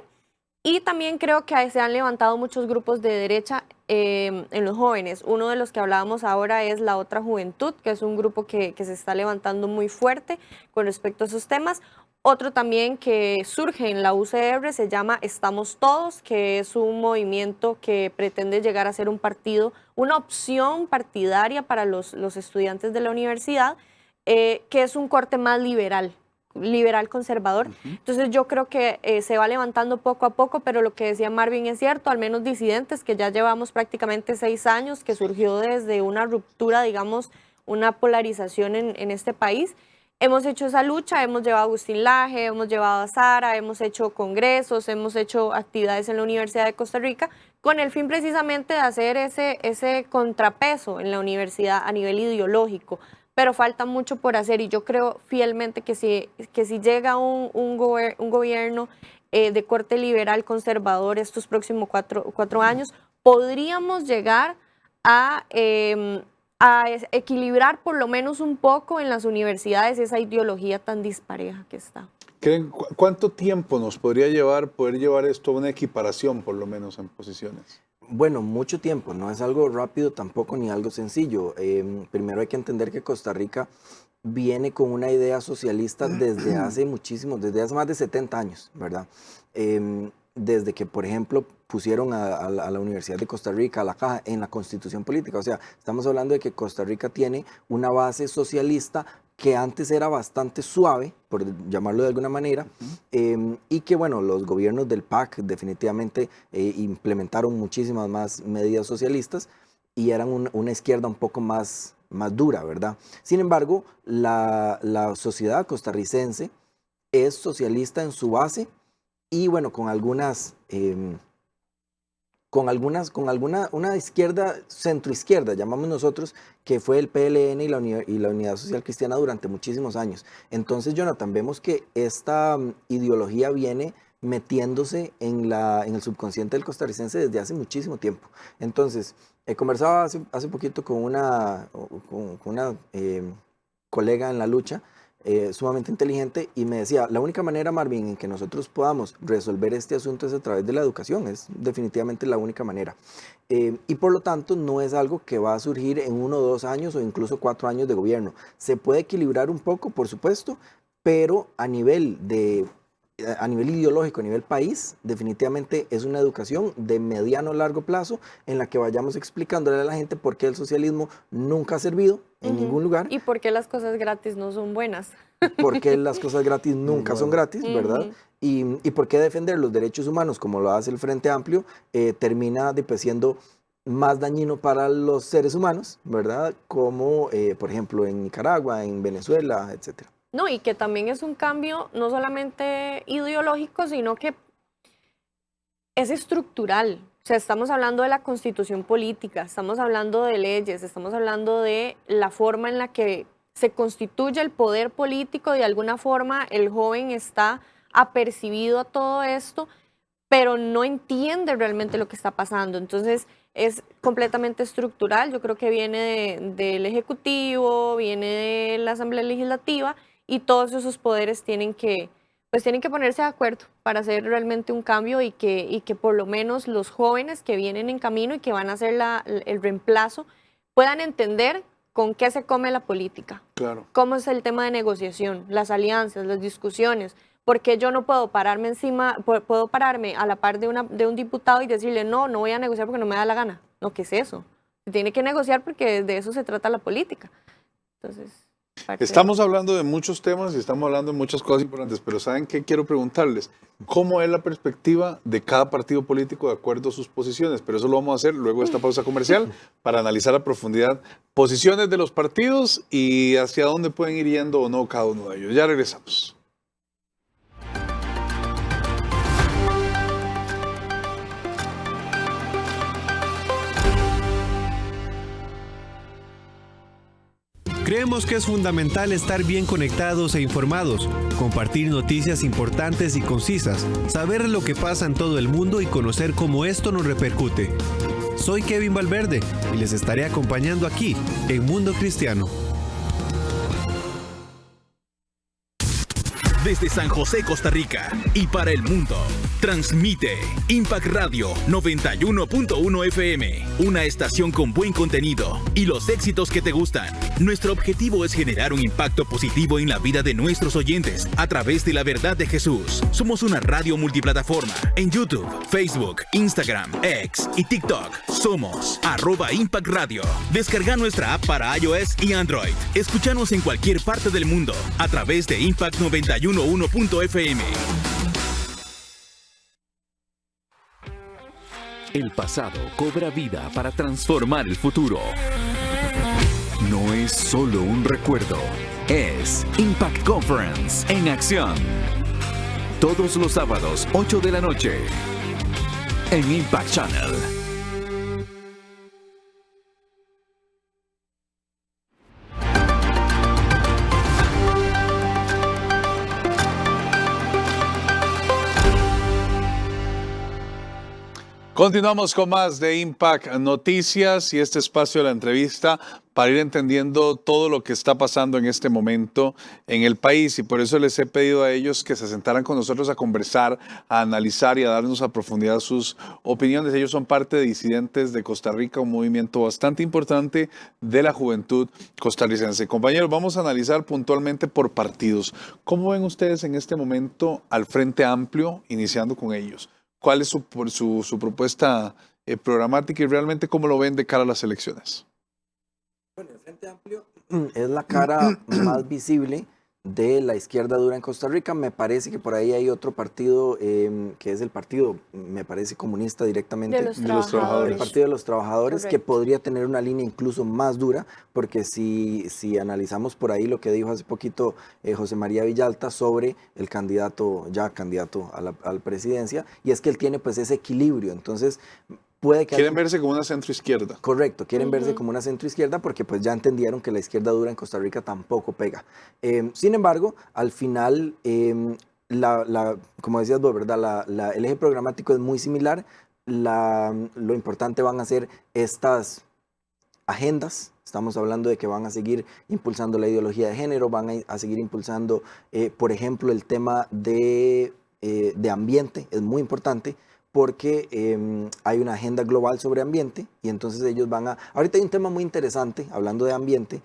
Y también creo que se han levantado muchos grupos de derecha en los jóvenes. Uno de los que hablábamos ahora es La Otra Juventud, que es un grupo que se está levantando muy fuerte con respecto a esos temas. Otro también que surge en la UCR se llama Estamos Todos, que es un movimiento que pretende llegar a ser un partido, una opción partidaria para los estudiantes de la universidad, que es un corte más liberal conservador. Entonces yo creo que se va levantando poco a poco, pero lo que decía Marvin es cierto, al menos disidentes, que ya llevamos prácticamente 6 años, que surgió desde una ruptura, digamos, una polarización en este país. Hemos hecho esa lucha, hemos llevado a Agustín Laje, hemos llevado a Sara, hemos hecho congresos, hemos hecho actividades en la Universidad de Costa Rica, con el fin precisamente de hacer ese contrapeso en la universidad a nivel ideológico. Pero falta mucho por hacer, y yo creo fielmente que si llega un gobierno de corte liberal conservador estos próximos cuatro años, podríamos llegar a equilibrar por lo menos un poco en las universidades esa ideología tan dispareja que está. ¿Cuánto tiempo nos podría llevar poder llevar esto a una equiparación, por lo menos en posiciones? Bueno, mucho tiempo, no es algo rápido tampoco ni algo sencillo. Primero hay que entender que Costa Rica viene con una idea socialista desde hace desde hace más de 70 años, ¿verdad? Desde que, por ejemplo, pusieron a la Universidad de Costa Rica, a la Caja, en la Constitución Política. O sea, estamos hablando de que Costa Rica tiene una base socialista que antes era bastante suave, por llamarlo de alguna manera, y que, bueno, los gobiernos del PAC definitivamente implementaron muchísimas más medidas socialistas y eran una izquierda un poco más dura, ¿verdad? Sin embargo, la sociedad costarricense es socialista en su base y, bueno, con una izquierda, centroizquierda, llamamos nosotros, que fue el PLN y la Unidad Social Cristiana durante muchísimos años. Entonces, Jonathan, vemos que esta ideología viene metiéndose en el subconsciente del costarricense desde hace muchísimo tiempo. Entonces, conversaba hace poquito con una colega en la lucha, sumamente inteligente, y me decía, la única manera, Marvin, en que nosotros podamos resolver este asunto es a través de la educación, es definitivamente la única manera. Y por lo tanto no es algo que va a surgir en 1 o 2 años o incluso 4 años de gobierno. Se puede equilibrar un poco, por supuesto, pero a nivel ideológico, a nivel país, definitivamente es una educación de mediano a largo plazo en la que vayamos explicándole a la gente por qué el socialismo nunca ha servido en ningún lugar. Y por qué las cosas gratis no son buenas. Por qué las cosas gratis nunca son gratis, ¿verdad? Y por qué defender los derechos humanos, como lo hace el Frente Amplio, termina siendo más dañino para los seres humanos, ¿verdad? Como, por ejemplo, en Nicaragua, en Venezuela, etcétera. No, y que también es un cambio no solamente ideológico, sino que es estructural. O sea, estamos hablando de la constitución política, estamos hablando de leyes, estamos hablando de la forma en la que se constituye el poder político. De alguna forma, el joven está apercibido a todo esto, pero no entiende realmente lo que está pasando. Entonces, es completamente estructural. Yo creo que viene del Ejecutivo, viene de la Asamblea Legislativa, y todos esos poderes tienen que ponerse de acuerdo para hacer realmente un cambio y que por lo menos los jóvenes que vienen en camino y que van a hacer el reemplazo puedan entender con qué se come la política. Claro. Cómo es el tema de negociación, las alianzas, las discusiones. Porque yo no puedo pararme a la par de un diputado y decirle, no voy a negociar porque no me da la gana. No, ¿qué es eso? Se tiene que negociar porque de eso se trata la política. Entonces... Estamos hablando de muchos temas y estamos hablando de muchas cosas importantes, pero ¿saben qué quiero preguntarles? ¿Cómo es la perspectiva de cada partido político de acuerdo a sus posiciones? Pero eso lo vamos a hacer luego de esta pausa comercial para analizar a profundidad posiciones de los partidos y hacia dónde pueden ir yendo o no cada uno de ellos. Ya regresamos. Creemos que es fundamental estar bien conectados e informados, compartir noticias importantes y concisas, saber lo que pasa en todo el mundo y conocer cómo esto nos repercute. Soy Kevin Valverde y les estaré acompañando aquí en Mundo Cristiano. Desde San José, Costa Rica y para el mundo, transmite Impact Radio 91.1 FM, una estación con buen contenido y los éxitos que te gustan. Nuestro objetivo es generar un impacto positivo en la vida de nuestros oyentes a través de la verdad de Jesús. Somos una radio multiplataforma en YouTube, Facebook, Instagram, X y TikTok. Somos @Impact Radio. Descarga nuestra app para iOS y Android. Escúchanos en cualquier parte del mundo a través de Impact 91.1.fm. El pasado cobra vida para transformar el futuro. No es solo un recuerdo, es Impact Conference en acción. Todos los sábados, 8 de la noche, en Impact Channel. Continuamos con más de Impact Noticias y este espacio de la entrevista para ir entendiendo todo lo que está pasando en este momento en el país, y por eso les he pedido a ellos que se sentaran con nosotros a conversar, a analizar y a darnos a profundidad sus opiniones. Ellos son parte de Disidentes de Costa Rica, un movimiento bastante importante de la juventud costarricense. Compañeros, vamos a analizar puntualmente por partidos. ¿Cómo ven ustedes en este momento al Frente Amplio, iniciando con ellos? ¿Cuál es su propuesta programática y realmente cómo lo ven de cara a las elecciones? Bueno, el Frente Amplio es la cara más visible de la izquierda dura en Costa Rica. Me parece que por ahí hay otro partido que es el partido, me parece, comunista directamente. De los trabajadores. El Partido de los Trabajadores, Correcto. que podría tener una línea incluso más dura, porque si analizamos por ahí lo que dijo hace poquito José María Villalta sobre el candidato a la presidencia, y es que él tiene pues ese equilibrio. Entonces, puede que quieren verse como una centroizquierda. Correcto, quieren verse como una centroizquierda porque pues ya entendieron que la izquierda dura en Costa Rica tampoco pega. Sin embargo, al final, como decías vos, ¿verdad? El eje programático es muy similar. Lo importante van a ser estas agendas. Estamos hablando de que van a seguir impulsando la ideología de género, van a seguir impulsando, por ejemplo, el tema de ambiente, es muy importante, porque hay una agenda global sobre ambiente y entonces ellos van a... Ahorita hay un tema muy interesante, hablando de ambiente,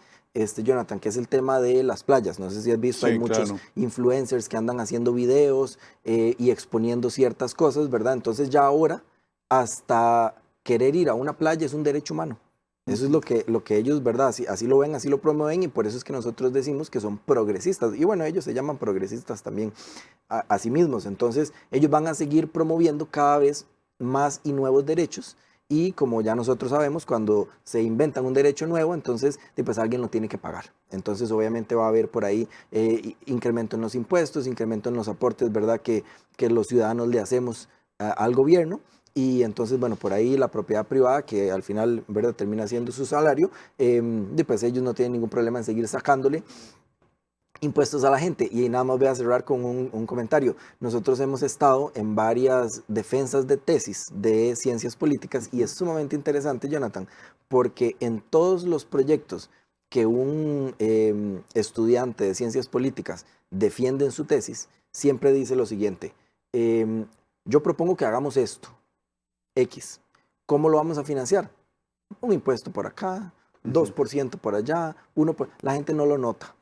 Jonathan, que es el tema de las playas. No sé si has visto, sí, hay muchos claro, influencers que andan haciendo videos y exponiendo ciertas cosas, ¿verdad? Entonces ya ahora hasta querer ir a una playa es un derecho humano. Eso es lo que ellos, ¿verdad? Así lo ven, así lo promueven, y por eso es que nosotros decimos que son progresistas. Y bueno, ellos se llaman progresistas también a sí mismos. Entonces, ellos van a seguir promoviendo cada vez más y nuevos derechos. Y como ya nosotros sabemos, cuando se inventan un derecho nuevo, entonces pues alguien lo tiene que pagar. Entonces, obviamente va a haber por ahí incremento en los impuestos, incremento en los aportes, ¿verdad? Que los ciudadanos le hacemos al gobierno. Y entonces, bueno, por ahí la propiedad privada, que al final, ¿verdad?, termina siendo su salario, pues ellos no tienen ningún problema en seguir sacándole impuestos a la gente. Y nada más voy a cerrar con un comentario. Nosotros hemos estado en varias defensas de tesis de ciencias políticas y es sumamente interesante, Jonathan, porque en todos los proyectos que un estudiante de ciencias políticas defiende en su tesis, siempre dice lo siguiente: yo propongo que hagamos esto. X. ¿Cómo lo vamos a financiar? Un impuesto por acá, 2% por allá, 1%. La gente no lo nota.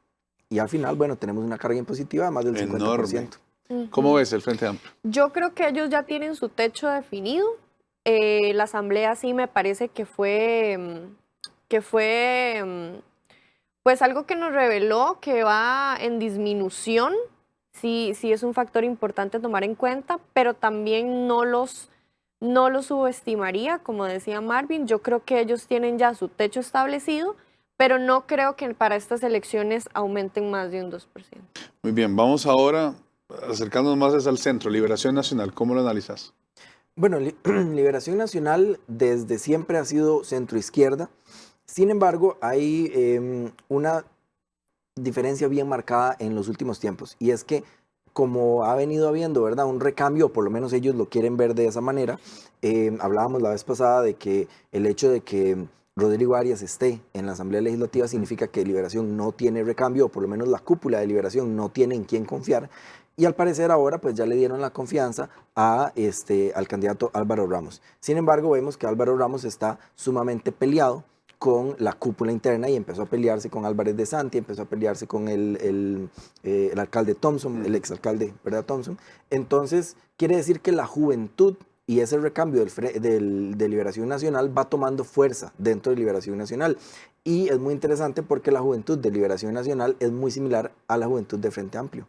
Y al final, bueno, tenemos una carga impositiva de más del 50%. Enorme. ¿Cómo ves el Frente Amplio? Yo creo que ellos ya tienen su techo definido. La asamblea sí me parece que fue pues algo que nos reveló que va en disminución. Sí es un factor importante a tomar en cuenta, pero también no los subestimaría, como decía Marvin. Yo creo que ellos tienen ya su techo establecido, pero no creo que para estas elecciones aumenten más de un 2%. Muy bien, vamos ahora acercándonos más al centro. Liberación Nacional, ¿cómo lo analizas? Bueno, Liberación Nacional desde siempre ha sido centroizquierda. Sin embargo, hay una diferencia bien marcada en los últimos tiempos, y es que como ha venido habiendo, ¿verdad?, un recambio, o por lo menos ellos lo quieren ver de esa manera. Hablábamos la vez pasada de que el hecho de que Rodrigo Arias esté en la Asamblea Legislativa significa que Liberación no tiene recambio, o por lo menos la cúpula de Liberación no tiene en quién confiar. Y al parecer ahora pues ya le dieron la confianza al candidato Álvaro Ramos. Sin embargo, vemos que Álvaro Ramos está sumamente peleado con la cúpula interna y empezó a pelearse con Álvarez de Santi, empezó a pelearse con el alcalde Thompson, el exalcalde, ¿verdad?, Thompson. Entonces, quiere decir que la juventud y ese recambio de Liberación Nacional va tomando fuerza dentro de Liberación Nacional. Y es muy interesante porque la juventud de Liberación Nacional es muy similar a la juventud de Frente Amplio.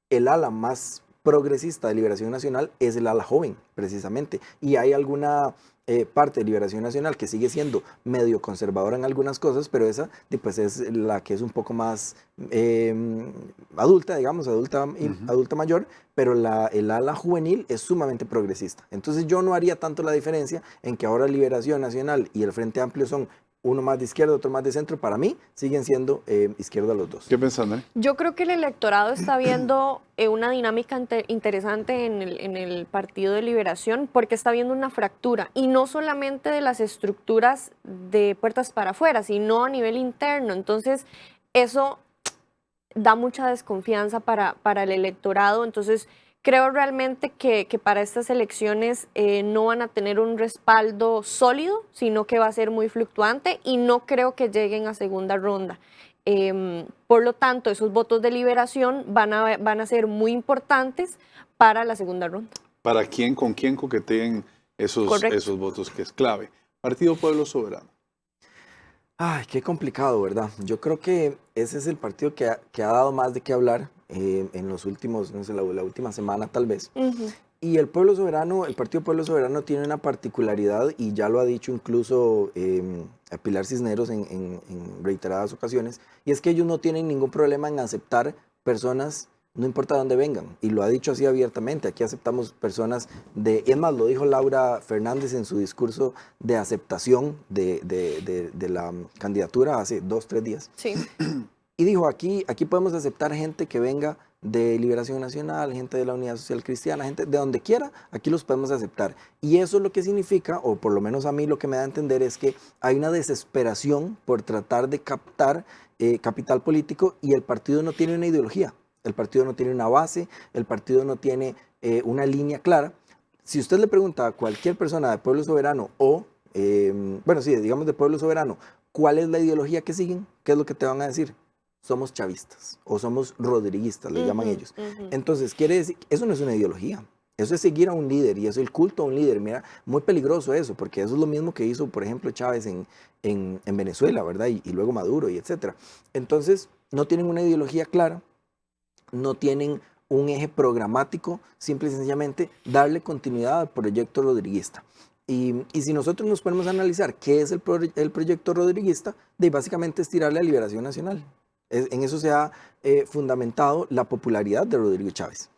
El ala más progresista de Liberación Nacional es el ala joven, precisamente. Y hay alguna parte de Liberación Nacional que sigue siendo medio conservadora en algunas cosas, pero esa pues es la que es un poco más adulta, digamos, adulta mayor, pero el ala juvenil es sumamente progresista. Entonces yo no haría tanto la diferencia en que ahora Liberación Nacional y el Frente Amplio son uno más de izquierda, otro más de centro, para mí siguen siendo izquierda los dos. ¿Qué pensás, Dani? Yo creo que el electorado está viendo una dinámica interesante en el Partido de Liberación porque está viendo una fractura y no solamente de las estructuras de puertas para afuera, sino a nivel interno. Entonces, eso da mucha desconfianza para el electorado. Entonces, creo realmente que para estas elecciones no van a tener un respaldo sólido, sino que va a ser muy fluctuante y no creo que lleguen a segunda ronda. Por lo tanto, esos votos de Liberación van a ser muy importantes para la segunda ronda. ¿Para quién, con quién coqueteen esos votos, que es clave? Partido Pueblo Soberano. Ay, qué complicado, ¿verdad? Yo creo que ese es el partido que ha dado más de qué hablar en los últimos, no sé, la última semana tal vez. Y el Pueblo Soberano, el Partido Pueblo Soberano tiene una particularidad y ya lo ha dicho incluso Pilar Cisneros en reiteradas ocasiones, y es que ellos no tienen ningún problema en aceptar personas, no importa de dónde vengan, y lo ha dicho así abiertamente. Aquí aceptamos personas es más, lo dijo Laura Fernández en su discurso de aceptación de la candidatura hace 2-3 días. Sí. Y dijo, aquí podemos aceptar gente que venga de Liberación Nacional, gente de la Unidad Social Cristiana, gente de donde quiera, aquí los podemos aceptar. Y eso lo que significa, o por lo menos a mí lo que me da a entender, es que hay una desesperación por tratar de captar capital político, y el partido no tiene una ideología, el partido no tiene una base, el partido no tiene una línea clara. Si usted le pregunta a cualquier persona de Pueblo Soberano o, bueno, sí, digamos de Pueblo Soberano, ¿cuál es la ideología que siguen? ¿Qué es lo que te van a decir? Somos chavistas o somos rodriguistas, le llaman ellos. Entonces, quiere decir, eso no es una ideología, eso es seguir a un líder, y eso es el culto a un líder. Mira, muy peligroso eso, porque eso es lo mismo que hizo, por ejemplo, Chávez en Venezuela, ¿verdad? Y luego Maduro, y etcétera. Entonces, no tienen una ideología clara, no tienen un eje programático, simple y sencillamente darle continuidad al proyecto rodriguista. Y si nosotros nos ponemos a analizar qué es el proyecto rodriguista, básicamente es tirarle a Liberación Nacional. En eso se ha fundamentado la popularidad de Rodrigo Chávez.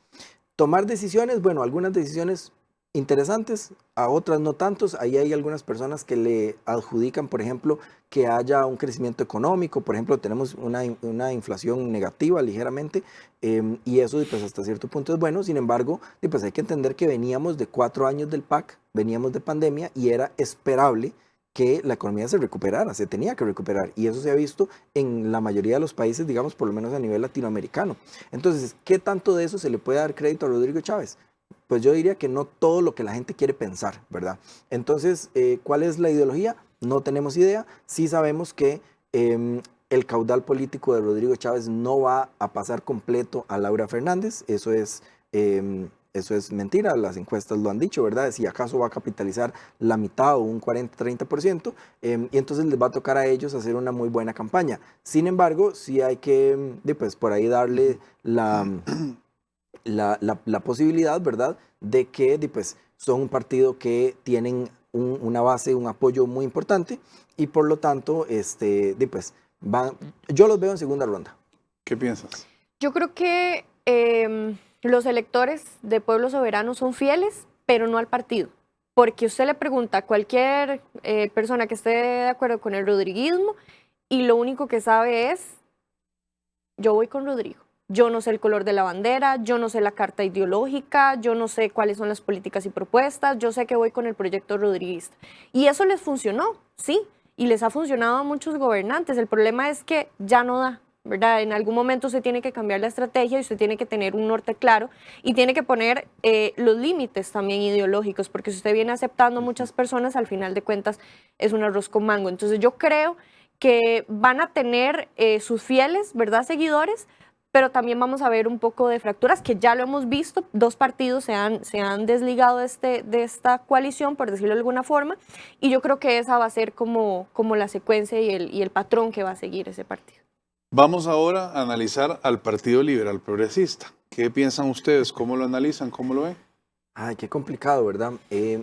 Tomar decisiones, bueno, algunas decisiones interesantes, a otras no tantos. Ahí hay algunas personas que le adjudican, por ejemplo, que haya un crecimiento económico. Por ejemplo, tenemos una inflación negativa ligeramente, y eso pues hasta cierto punto es bueno. Sin embargo, pues hay que entender que veníamos de 4 años del PAC, veníamos de pandemia, y era esperable que la economía se recuperara, se tenía que recuperar, y eso se ha visto en la mayoría de los países, digamos, por lo menos a nivel latinoamericano. Entonces, ¿qué tanto de eso se le puede dar crédito a Rodrigo Chávez? Pues yo diría que no todo lo que la gente quiere pensar, ¿verdad? Entonces, ¿cuál es la ideología? No tenemos idea. Sí sabemos que el caudal político de Rodrigo Chávez no va a pasar completo a Laura Fernández. Eso es mentira, las encuestas lo han dicho, ¿verdad? Si acaso va a capitalizar la mitad o un 40-30%, y entonces les va a tocar a ellos hacer una muy buena campaña. Sin embargo, sí hay que, pues, por ahí darle la posibilidad, ¿verdad?, de que pues, son un partido que tienen una base, un apoyo muy importante, y por lo tanto, pues, yo los veo en segunda ronda. ¿Qué piensas? Yo creo que los electores de Pueblo Soberano son fieles, pero no al partido. Porque usted le pregunta a cualquier persona que esté de acuerdo con el rodriguismo, y lo único que sabe es, yo voy con Rodrigo. Yo no sé el color de la bandera, yo no sé la carta ideológica, yo no sé cuáles son las políticas y propuestas, yo sé que voy con el proyecto rodriguista. Y eso les funcionó, sí, y les ha funcionado a muchos gobernantes. El problema es que ya no da, ¿verdad? En algún momento usted tiene que cambiar la estrategia y usted tiene que tener un norte claro y tiene que poner los límites también ideológicos, porque si usted viene aceptando a muchas personas, al final de cuentas es un arroz con mango. Entonces yo creo que van a tener sus fieles, ¿verdad?, seguidores, pero también vamos a ver un poco de fracturas, que ya lo hemos visto. 2 partidos se han desligado de esta coalición, por decirlo de alguna forma, y yo creo que esa va a ser como la secuencia y el patrón que va a seguir ese partido. Vamos ahora a analizar al Partido Liberal Progresista. ¿Qué piensan ustedes? ¿Cómo lo analizan? ¿Cómo lo ven? Ay, qué complicado, ¿verdad?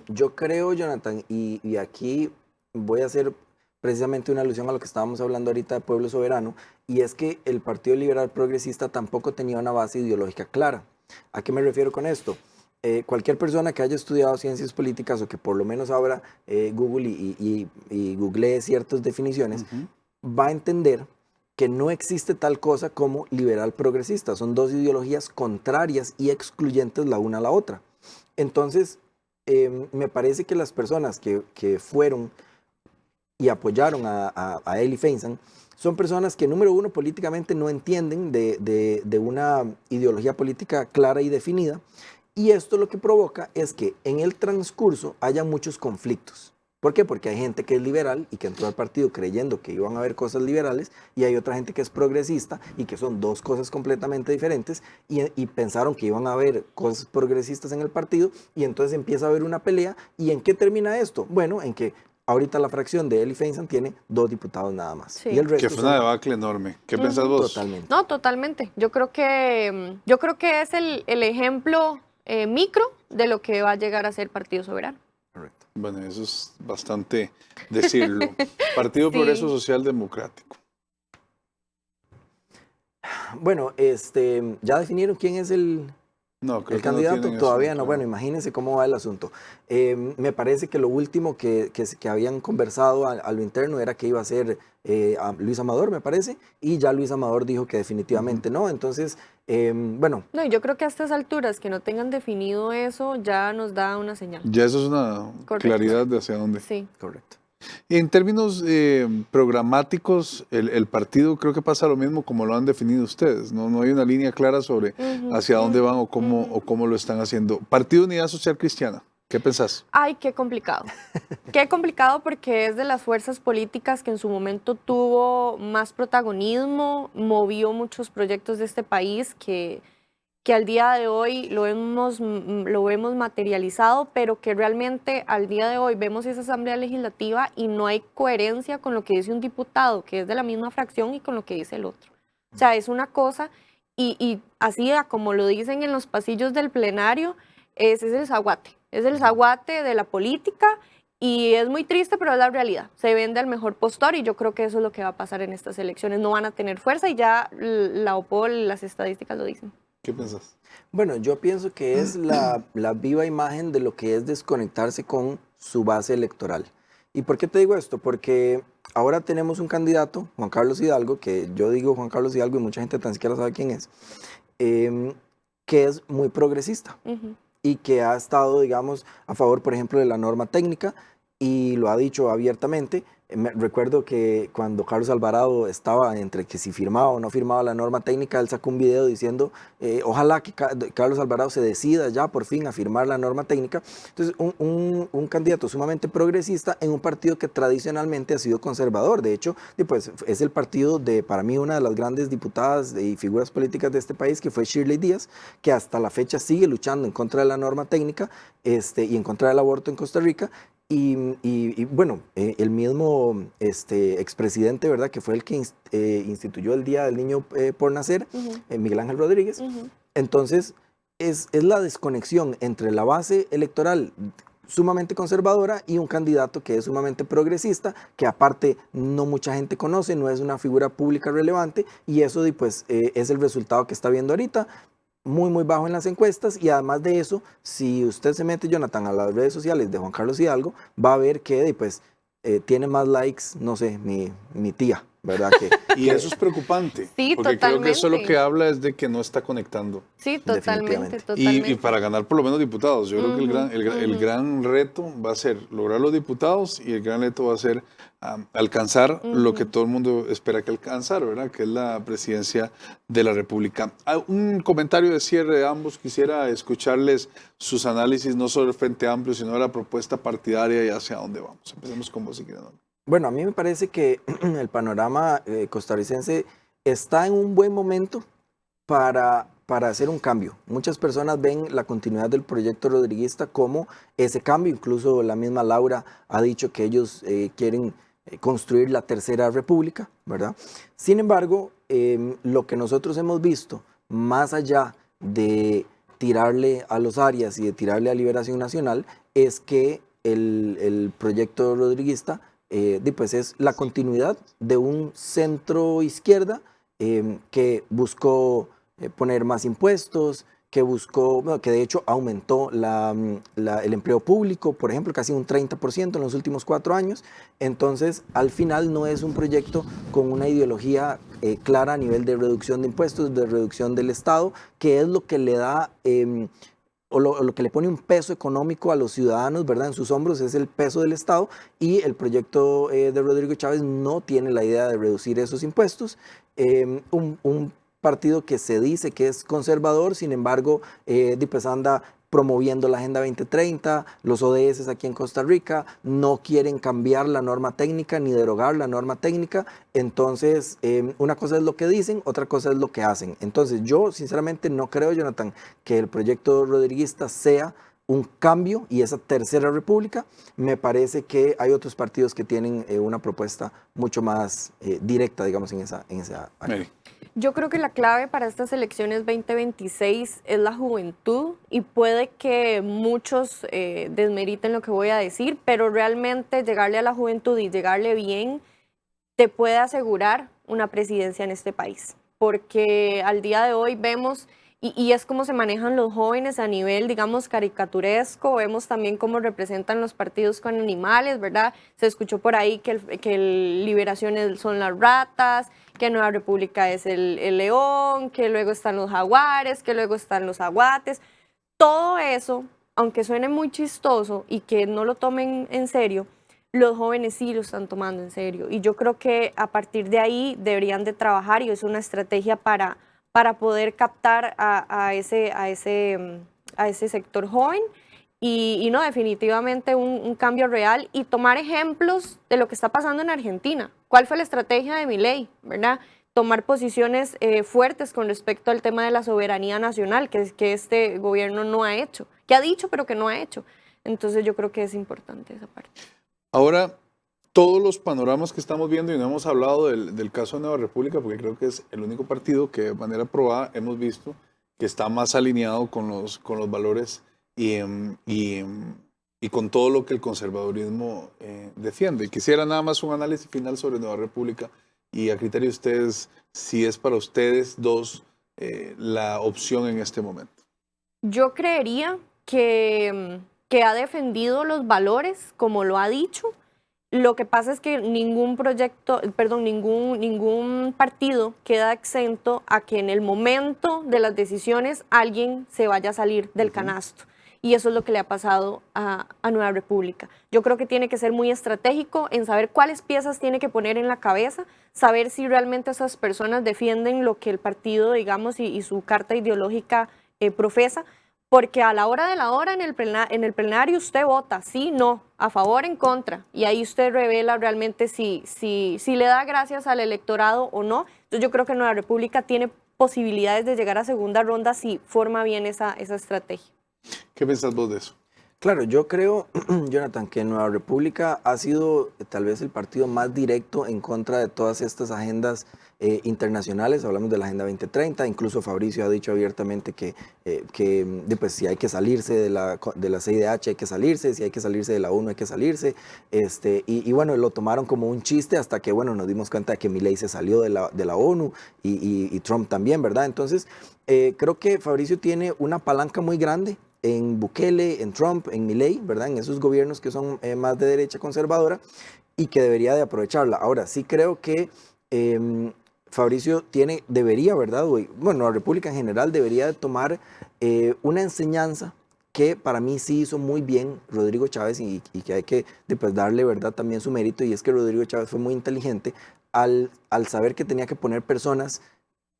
Yo creo, Jonathan, y aquí voy a hacer precisamente una alusión a lo que estábamos hablando ahorita de Pueblo Soberano, y es que el Partido Liberal Progresista tampoco tenía una base ideológica clara. ¿A qué me refiero con esto? cualquier persona que haya estudiado ciencias políticas o que por lo menos abra Google y googlee ciertas definiciones, va a entender que no existe tal cosa como liberal progresista. Son dos ideologías contrarias y excluyentes la una a la otra. Entonces, me parece que las personas que fueron y apoyaron a Eli Feinstein son personas que, número uno, políticamente no entienden de una ideología política clara y definida. Y esto lo que provoca es que en el transcurso haya muchos conflictos. ¿Por qué? Porque hay gente que es liberal y que entró al partido creyendo que iban a haber cosas liberales, y hay otra gente que es progresista y que son dos cosas completamente diferentes, y pensaron que iban a haber cosas progresistas en el partido, y entonces empieza a haber una pelea. ¿Y en qué termina esto? Bueno, en que ahorita la fracción de Eli Feinstein tiene 2 diputados nada más. Sí. Y el resto que fue una debacle enorme. ¿Qué pensás vos? Totalmente. No, totalmente. Yo creo que es el ejemplo micro de lo que va a llegar a ser Partido Soberano. Correcto. Bueno, eso es bastante decirlo. Partido Sí. Progreso Social Democrático. Bueno, ¿ya definieron quién es el candidato? tienen Todavía eso, no. claro. Bueno, imagínense cómo va el asunto. Me parece que lo último que habían conversado a lo interno era que iba a ser a Luis Amador, me parece, y ya Luis Amador dijo que definitivamente no. Entonces, bueno. No, yo creo que a estas alturas que no tengan definido eso ya nos da una señal. Ya eso es una claridad de hacia dónde. Sí. Correcto. En términos programáticos, el partido creo que pasa lo mismo como lo han definido ustedes. No hay una línea clara sobre hacia dónde van o cómo lo están haciendo. Partido Unidad Social Cristiana, ¿qué pensás? Ay, qué complicado. Qué complicado, porque es de las fuerzas políticas que en su momento tuvo más protagonismo, movió muchos proyectos de este país que al día de hoy lo vemos materializado, pero que realmente al día de hoy vemos esa asamblea legislativa y no hay coherencia con lo que dice un diputado que es de la misma fracción y con lo que dice el otro. O sea, es una cosa, y así como lo dicen en los pasillos del plenario, es el zaguate de la política, y es muy triste, pero es la realidad. Se vende al mejor postor, y yo creo que eso es lo que va a pasar en estas elecciones. No van a tener fuerza, y ya la OPOL, las estadísticas lo dicen. ¿Qué pensás? Bueno, yo pienso que es la viva imagen de lo que es desconectarse con su base electoral. ¿Y por qué te digo esto? Porque ahora tenemos un candidato, Juan Carlos Hidalgo, que yo digo Juan Carlos Hidalgo y mucha gente tan siquiera sabe quién es, que es muy progresista y que ha estado, digamos, a favor, por ejemplo, de la norma técnica, y lo ha dicho abiertamente. Recuerdo que cuando Carlos Alvarado estaba entre que si firmaba o no firmaba la norma técnica, él sacó un video diciendo ojalá que Carlos Alvarado se decida ya por fin a firmar la norma técnica. Entonces, un candidato sumamente progresista en un partido que tradicionalmente ha sido conservador. De hecho, pues, es el partido de, para mí, una de las grandes diputadas y figuras políticas de este país, que fue Shirley Díaz, que hasta la fecha sigue luchando en contra de la norma técnica y en contra del aborto en Costa Rica. Y bueno, el mismo expresidente, ¿verdad?, que fue el que instituyó el Día del Niño por Nacer, Miguel Ángel Rodríguez. Entonces, es la desconexión entre la base electoral sumamente conservadora y un candidato que es sumamente progresista, que aparte no mucha gente conoce, no es una figura pública relevante, y eso pues, es el resultado que está viendo ahorita. Muy bajo en las encuestas, y además de eso, si usted se mete, Jonathan, a las redes sociales de Juan Carlos Hidalgo, va a ver que pues, tiene más likes, no sé, mi tía, ¿verdad? Y eso es preocupante, sí, porque totalmente. creo que eso lo que habla es de que no está conectando. Sí, totalmente. Y para ganar por lo menos diputados, yo creo que el gran reto va a ser lograr los diputados, y el gran reto va a ser alcanzar lo que todo el mundo espera que alcanzar, ¿verdad? Que es la presidencia de la República. Un comentario de cierre de ambos. Quisiera escucharles sus análisis, no solo del Frente Amplio, sino de la propuesta partidaria y hacia dónde vamos. Empecemos con vos, si quieren. Bueno, a mí me parece que el panorama costarricense está en un buen momento para hacer un cambio. Muchas personas ven la continuidad del proyecto rodriguista como ese cambio. Incluso la misma Laura ha dicho que ellos quieren construir la tercera república, ¿verdad? Sin embargo, lo que nosotros hemos visto, más allá de tirarle a los Arias y de tirarle a Liberación Nacional, es que el proyecto rodriguista pues es la continuidad de un centro izquierda que buscó poner más impuestos, que buscó, bueno, que de hecho aumentó el empleo público, por ejemplo, casi un 30% en los últimos 4 años. Entonces, al final no es un proyecto con una ideología clara a nivel de reducción de impuestos, de reducción del Estado, que es lo que le da... o lo que le pone un peso económico a los ciudadanos, ¿verdad? En sus hombros es el peso del Estado, y el proyecto de Rodrigo Chávez no tiene la idea de reducir esos impuestos. Un partido que se dice que es conservador, sin embargo, pues anda promoviendo la Agenda 2030, los ODS aquí en Costa Rica, no quieren cambiar la norma técnica ni derogar la norma técnica. Entonces, una cosa es lo que dicen, otra cosa es lo que hacen. Entonces, yo sinceramente no creo, Jonathan, que el proyecto rodriguista sea un cambio y esa tercera república. Me parece que hay otros partidos que tienen una propuesta mucho más directa, digamos, en esa área. Yo creo que la clave para estas elecciones 2026 es la juventud, y puede que muchos desmeriten lo que voy a decir, pero realmente llegarle a la juventud y llegarle bien te puede asegurar una presidencia en este país, porque al día de hoy vemos, y es como se manejan los jóvenes a nivel, digamos, caricaturesco. Vemos también cómo representan los partidos con animales, ¿verdad? Se escuchó por ahí que Liberaciones son las ratas, que Nueva República es el león, que luego están los jaguares, que luego están los aguates. Todo eso, aunque suene muy chistoso y que no lo tomen en serio, los jóvenes sí lo están tomando en serio. Y yo creo que a partir de ahí deberían de trabajar, y es una estrategia para poder captar a ese sector joven, y no, definitivamente un cambio real, y tomar ejemplos de lo que está pasando en Argentina. ¿Cuál fue la estrategia de Milei, verdad? Tomar posiciones fuertes con respecto al tema de la soberanía nacional, que este gobierno no ha hecho, que ha dicho pero que no ha hecho. Entonces yo creo que es importante esa parte. Ahora, todos los panoramas que estamos viendo, y no hemos hablado del caso de Nueva República, porque creo que es el único partido que de manera probada hemos visto que está más alineado con los valores y con todo lo que el conservadurismo defiende. Quisiera nada más un análisis final sobre Nueva República, y a criterio de ustedes, si es para ustedes dos la opción en este momento. Yo creería que ha defendido los valores, como lo ha dicho. Lo que pasa es que ningún partido queda exento a que en el momento de las decisiones alguien se vaya a salir del canasto. Y eso es lo que le ha pasado a Nueva República. Yo creo que tiene que ser muy estratégico en saber cuáles piezas tiene que poner en la cabeza, saber si realmente esas personas defienden lo que el partido, digamos, y su carta ideológica profesa. Porque a la hora de la hora en el plenario usted vota sí, no, a favor, en contra, y ahí usted revela realmente si le da gracias al electorado o no. Entonces yo creo que Nueva República tiene posibilidades de llegar a segunda ronda si forma bien esa estrategia. ¿Qué pensás vos de eso? Claro, yo creo, Jonathan, que Nueva República ha sido tal vez el partido más directo en contra de todas estas agendas internacionales. Hablamos de la Agenda 2030, incluso Fabricio ha dicho abiertamente que pues, si hay que salirse de la CIDH hay que salirse, si hay que salirse de la ONU hay que salirse, y bueno, lo tomaron como un chiste hasta que, bueno, nos dimos cuenta de que Milei se salió de la ONU y Trump también, ¿verdad? Entonces, creo que Fabricio tiene una palanca muy grande en Bukele, en Trump, en Milei, ¿verdad? En esos gobiernos que son más de derecha conservadora, y que debería de aprovecharla. Ahora, sí creo que Fabricio debería, ¿verdad? Bueno, la República en general debería de tomar una enseñanza que para mí sí hizo muy bien Rodrigo Chávez, y que hay que pues, darle, ¿verdad?, también su mérito, y es que Rodrigo Chávez fue muy inteligente al saber que tenía que poner personas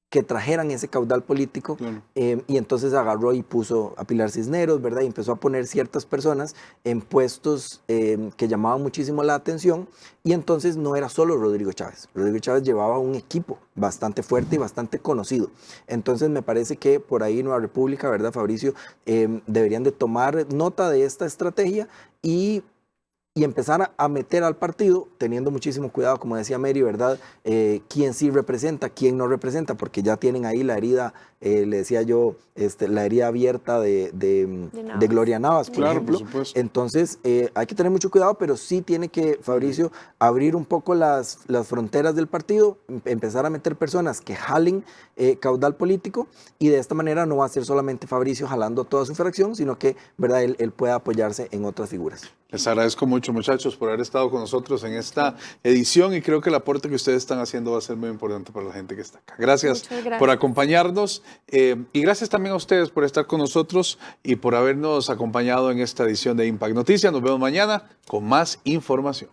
que trajeran ese caudal político, claro. Y entonces agarró y puso a Pilar Cisneros, ¿verdad? Y empezó a poner ciertas personas en puestos que llamaban muchísimo la atención, y entonces no era solo Rodrigo Chávez. Rodrigo Chávez llevaba un equipo bastante fuerte y bastante conocido. Entonces me parece que por ahí Nueva República, ¿verdad, Fabricio? Deberían de tomar nota de esta estrategia y y empezar a meter al partido, teniendo muchísimo cuidado, como decía Mary, ¿verdad? Quién sí representa, quién no representa, porque ya tienen ahí la herida, le decía yo, la herida abierta de Gloria Navas, por ejemplo. Por supuesto. Entonces, hay que tener mucho cuidado, pero sí tiene que, Fabricio, abrir un poco las fronteras del partido, empezar a meter personas que jalen caudal político, y de esta manera no va a ser solamente Fabricio jalando toda su fracción, sino que, ¿verdad?, él pueda apoyarse en otras figuras. Les agradezco mucho, muchachos, por haber estado con nosotros en esta edición, y creo que el aporte que ustedes están haciendo va a ser muy importante para la gente que está acá. Gracias por acompañarnos, y gracias también a ustedes por estar con nosotros y por habernos acompañado en esta edición de Impact Noticias. Nos vemos mañana con más información.